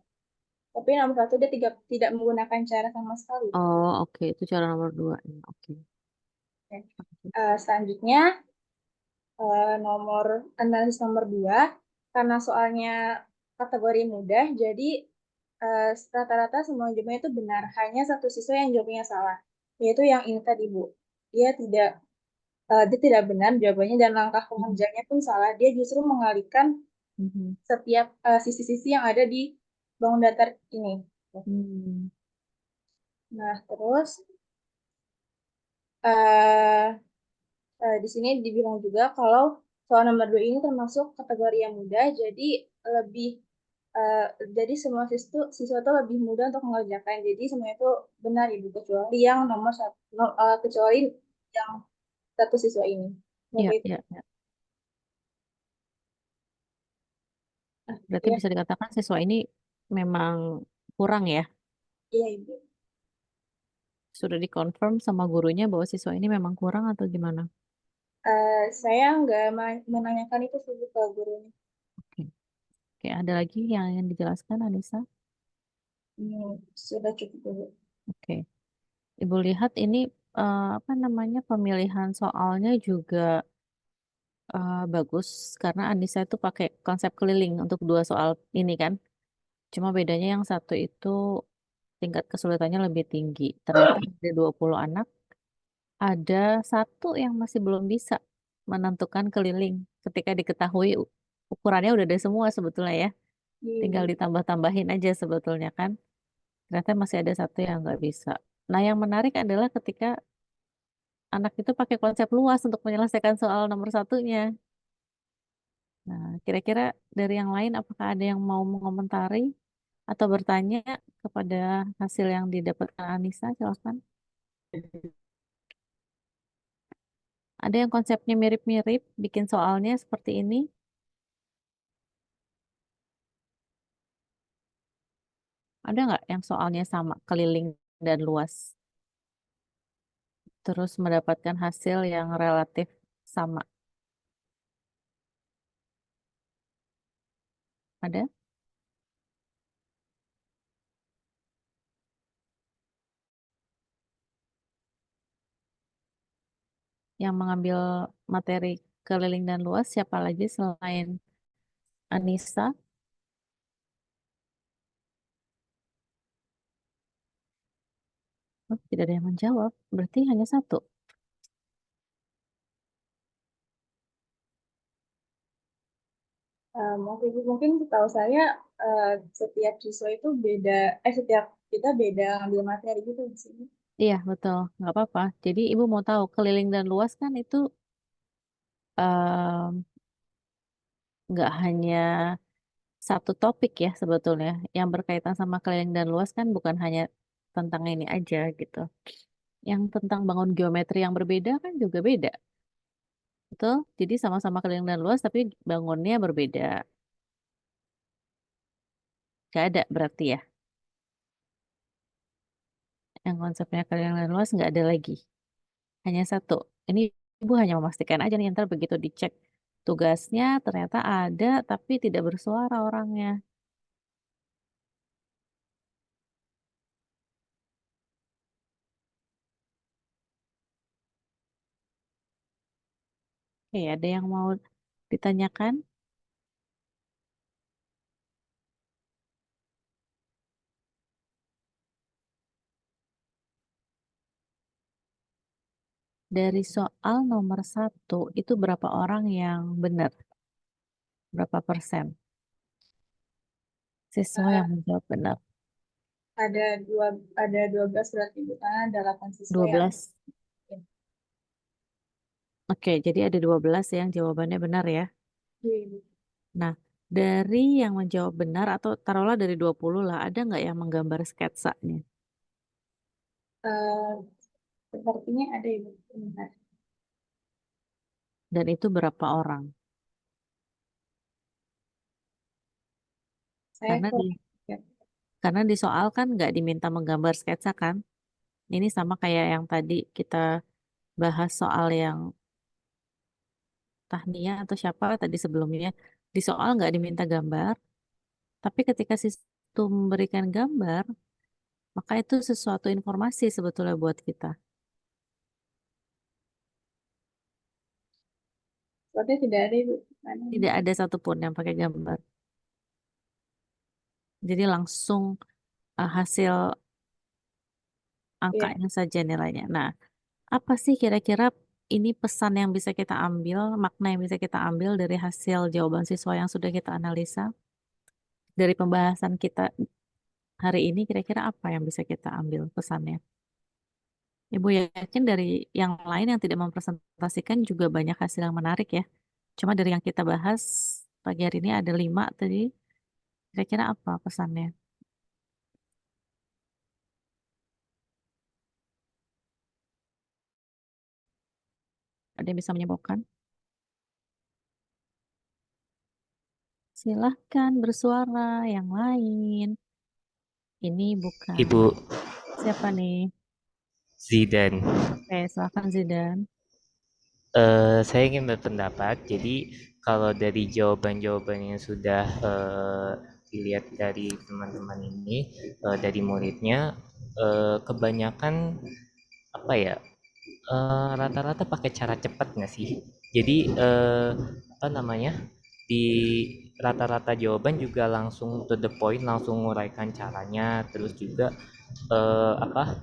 Tapi nomor 1 dia tidak menggunakan cara sama sekali. Oh, oke. Itu cara nomor dua. Oke. Oke. Selanjutnya analisis nomor 2, karena soalnya kategori mudah, jadi rata-rata semua jawabannya itu benar. Hanya satu siswa yang jawabnya salah, yaitu yang ini tadi Bu. Dia tidak benar jawabannya, dan langkah pengerjaannya pun salah. Dia justru mengalihkan Mhm. setiap sisi-sisi yang ada di bangun datar ini. Hmm. Nah, terus uh, Di sini dibilang juga kalau soal nomor 2 ini termasuk kategori yang mudah, jadi lebih jadi semua siswa itu lebih mudah untuk mengerjakan. Jadi semua itu benar Ibu, kecuali yang nomor satu, kecuali yang satu siswa ini. Iya, Seperti itu. iya, iya. Berarti Ya, bisa dikatakan siswa ini memang kurang ya. iya Ibu. Sudah dikonfirm sama gurunya bahwa siswa ini memang kurang atau gimana? Saya nggak menanyakan itu sih ke gurunya. Oke. Oke, ada lagi yang ingin dijelaskan, Anissa? Sudah cukup Ibu. Oke. Ibu lihat ini apa namanya pemilihan soalnya juga bagus karena Anissa itu pakai konsep keliling untuk dua soal ini kan. Cuma bedanya yang satu itu tingkat kesulitannya lebih tinggi. Ternyata dari 20 anak ada satu yang masih belum bisa menentukan keliling ketika diketahui ukurannya udah ada semua sebetulnya ya. Iya, Tinggal Ibu. ditambah-tambahin aja sebetulnya kan. Ternyata masih ada satu yang nggak bisa. Nah, yang menarik adalah ketika anak itu pakai konsep luas untuk menyelesaikan soal nomor satunya. Nah, kira-kira dari yang lain apakah ada yang mau mengomentari atau bertanya kepada hasil yang didapatkan Anissa? Silakan. Ada yang konsepnya mirip-mirip, bikin soalnya seperti ini? Ada nggak yang soalnya sama, keliling dan luas, terus mendapatkan hasil yang relatif sama? Ada? Yang mengambil materi keliling dan luas siapa lagi selain Anissa? Oh, tidak ada yang menjawab. Berarti hanya satu. Waktu itu mungkin tahu saya setiap siswa itu beda, setiap kita beda ambil materi gitu di sini. Iya, betul. Nggak apa-apa. Jadi Ibu mau tahu keliling dan luas kan itu em, nggak hanya satu topik ya sebetulnya. Yang berkaitan sama keliling dan luas kan bukan hanya tentang ini aja gitu. Yang tentang bangun geometri yang berbeda kan juga beda. Betul? Jadi sama-sama keliling dan luas tapi bangunnya berbeda. Nggak ada berarti ya. Yang konsepnya keliling dan luas nggak ada lagi. Hanya satu. Ini Ibu hanya memastikan aja nih ntar begitu dicek tugasnya ternyata ada tapi tidak bersuara orangnya. Oke, ada yang mau ditanyakan? Dari soal nomor satu itu berapa orang yang benar? Berapa persen siswa yang Eh, menjawab benar? ada dua ada 12 berarti Ibu, karena ada 8 siswa yang 12. Oke, jadi ada 12 yang jawabannya benar ya. Iya, Ibu. Nah, dari yang menjawab benar atau taruhlah dari 20 lah, ada nggak yang menggambar sketsanya? Eh, Sepertinya ada Ibu. Bentar. Dan itu berapa orang? Saya Karena di kurang ingat. karena di soal kan nggak diminta menggambar sketsa kan? Ini sama kayak yang tadi kita bahas soal yang Tahnia atau siapa tadi sebelumnya. Di soal nggak diminta gambar, tapi ketika sistem memberikan gambar, maka itu sesuatu informasi sebetulnya buat kita. Sepertinya tidak ada Ibu. Mana ini? Tidak ada satupun yang pakai gambar. Jadi langsung hasil Iya. angkanya saja nilainya. Nah, apa sih kira-kira ini pesan yang bisa kita ambil, makna yang bisa kita ambil dari hasil jawaban siswa yang sudah kita analisa? Dari pembahasan kita hari ini kira-kira apa yang bisa kita ambil pesannya? Ibu yakin dari yang lain yang tidak mempresentasikan juga banyak hasil yang menarik ya. Cuma dari yang kita bahas pagi hari ini ada 5 tadi. Kira-kira apa pesannya? Ada yang bisa menyebutkan? Silahkan bersuara yang lain. Ini bukan. Ibu Siapa nih? Zidan, Oke, silahkan Zidan. saya ingin berpendapat. Jadi kalau dari jawaban-jawaban yang sudah dilihat dari teman-teman ini, dari muridnya, kebanyakan apa ya? Rata-rata pakai cara cepat nggak sih? Jadi apa namanya? Di rata-rata jawaban juga langsung to the point, langsung nguraikan caranya, terus juga apa?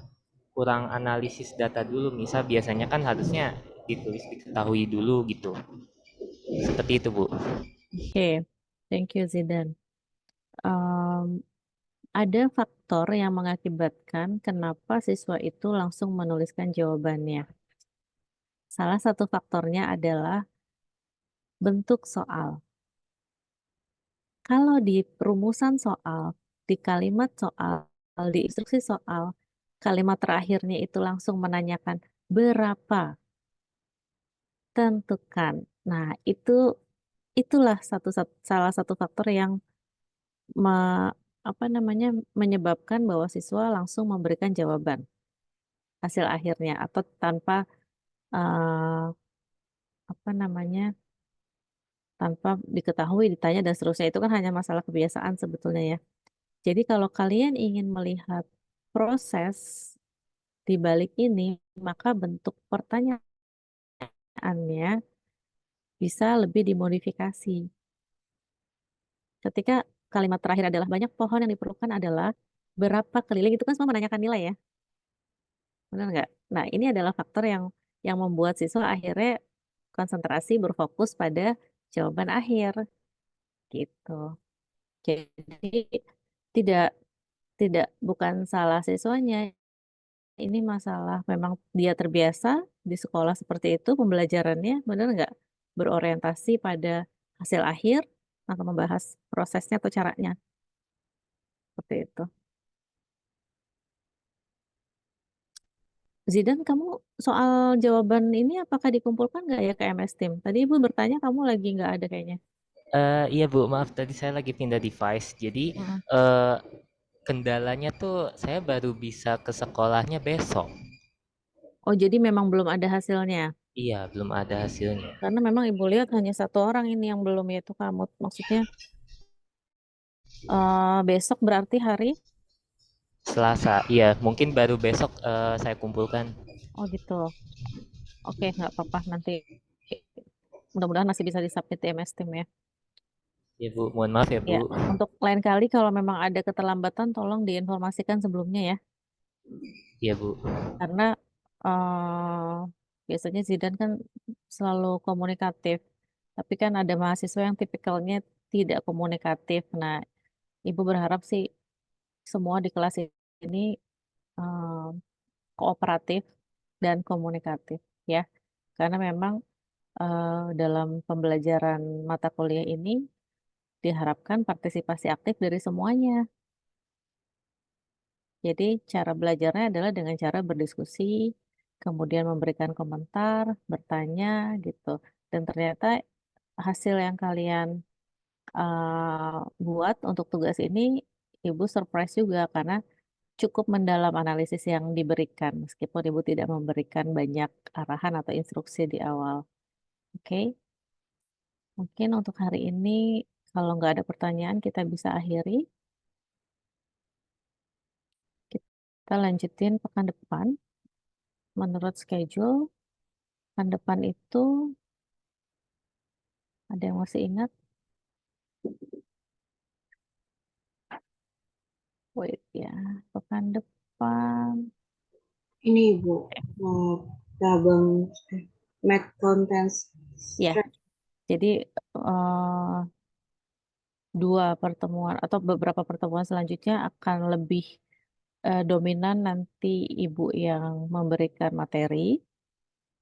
Kurang analisis data dulu. Misal biasanya kan harusnya ditulis diketahui dulu gitu. Seperti itu, Bu. Oke, thank you Zidan. Ada faktor yang mengakibatkan kenapa siswa itu langsung menuliskan jawabannya. Salah satu faktornya adalah bentuk soal. Kalau di perumusan soal, di kalimat soal, di instruksi soal, kalimat terakhirnya itu langsung menanyakan berapa, tentukan. Nah, itulah salah satu faktor yang apa namanya menyebabkan bahwa siswa langsung memberikan jawaban hasil akhirnya atau tanpa eh, apa namanya tanpa diketahui ditanya dan seterusnya itu kan hanya masalah kebiasaan sebetulnya ya. Jadi kalau kalian ingin melihat proses di balik ini, maka bentuk pertanyaannya bisa lebih dimodifikasi. Ketika kalimat terakhir adalah banyak pohon yang diperlukan adalah berapa keliling itu kan semua menanyakan nilai ya, benar nggak? Nah ini adalah faktor yang membuat siswa akhirnya konsentrasi berfokus pada jawaban akhir gitu. Jadi tidak tidak bukan salah siswanya, ini masalah memang dia terbiasa di sekolah seperti itu pembelajarannya, benar nggak? Berorientasi pada hasil akhir atau membahas prosesnya atau caranya seperti itu. Zidan, kamu soal jawaban ini apakah dikumpulkan nggak ya ke MS Team? Tadi Ibu bertanya kamu lagi nggak ada kayaknya. Iya, Bu, maaf tadi saya lagi pindah device. Jadi Mm. eh, kendalanya tuh saya baru bisa ke sekolahnya besok. Oh, jadi memang belum ada hasilnya. Iya, belum ada hasilnya. Karena memang Ibu lihat hanya 1 orang ini yang belum, yaitu kamu. Maksudnya besok berarti hari. Selasa, iya, mungkin baru besok saya kumpulkan. Oh gitu. Oke, nggak apa-apa. Nanti mudah-mudahan masih bisa disubmit di MS Team ya. Ya, Bu, mohon maaf ya, Ya, Bu. untuk lain kali kalau memang ada keterlambatan tolong diinformasikan sebelumnya ya. Iya, Bu. Karena eh biasanya Zidan kan selalu komunikatif. Tapi kan ada mahasiswa yang tipikalnya tidak komunikatif. Nah, Ibu berharap sih semua di kelas ini eh, kooperatif dan komunikatif ya. Karena memang dalam pembelajaran mata kuliah ini diharapkan partisipasi aktif dari semuanya. Jadi cara belajarnya adalah dengan cara berdiskusi, kemudian memberikan komentar, bertanya gitu. Dan ternyata hasil yang kalian buat untuk tugas ini, Ibu surprise juga karena cukup mendalam analisis yang diberikan, meskipun Ibu tidak memberikan banyak arahan atau instruksi di awal. Oke, mungkin untuk hari ini kalau nggak ada pertanyaan kita bisa akhiri. Kita lanjutin pekan depan menurut schedule. Pekan depan itu ada yang masih ingat? Wait ya, pekan depan. Ini Ibu, cabang math contents. Ya, jadi eh, 2 pertemuan atau beberapa pertemuan selanjutnya akan lebih dominan nanti Ibu yang memberikan materi,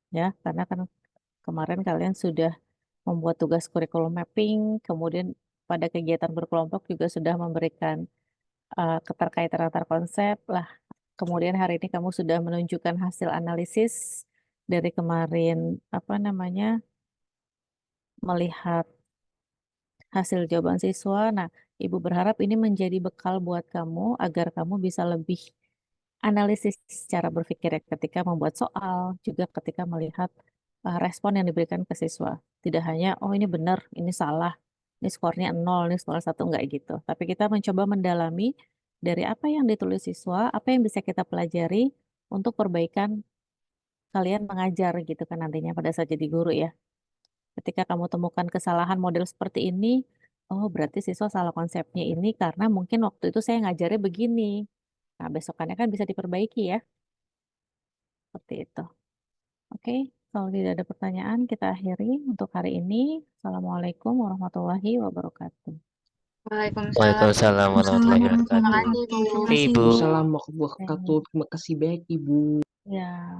ya, karena kan kemarin kalian sudah membuat tugas kurikulum mapping, kemudian pada kegiatan berkelompok juga sudah memberikan keterkaitan antar konsep lah. Kemudian hari ini kamu sudah menunjukkan hasil analisis dari kemarin, melihat hasil jawaban siswa. Nah, Ibu berharap ini menjadi bekal buat kamu agar kamu bisa lebih analisis secara berpikir ya ketika membuat soal, juga ketika melihat respon yang diberikan ke siswa. Tidak hanya, oh ini benar, ini salah, ini skornya 0, ini skor 1, enggak gitu. Tapi kita mencoba mendalami dari apa yang ditulis siswa, apa yang bisa kita pelajari untuk perbaikan kalian mengajar gitu kan nantinya pada saat jadi guru ya. Ketika kamu temukan kesalahan model seperti ini, oh berarti siswa salah konsepnya ini karena mungkin waktu itu saya ngajarnya begini. Nah, besokannya kan bisa diperbaiki ya. Seperti itu. Oke, kalau tidak ada pertanyaan, kita akhiri untuk hari ini. Assalamualaikum warahmatullahi wabarakatuh. Waalaikumsalam. Waalaikumsalam warahmatullahi Terima wabarakatuh. kasih, Bu. Oke, Ibu. Waalaikumsalam warahmatullahi wabarakatuh. Terima kasih banyak Ibu. Ya.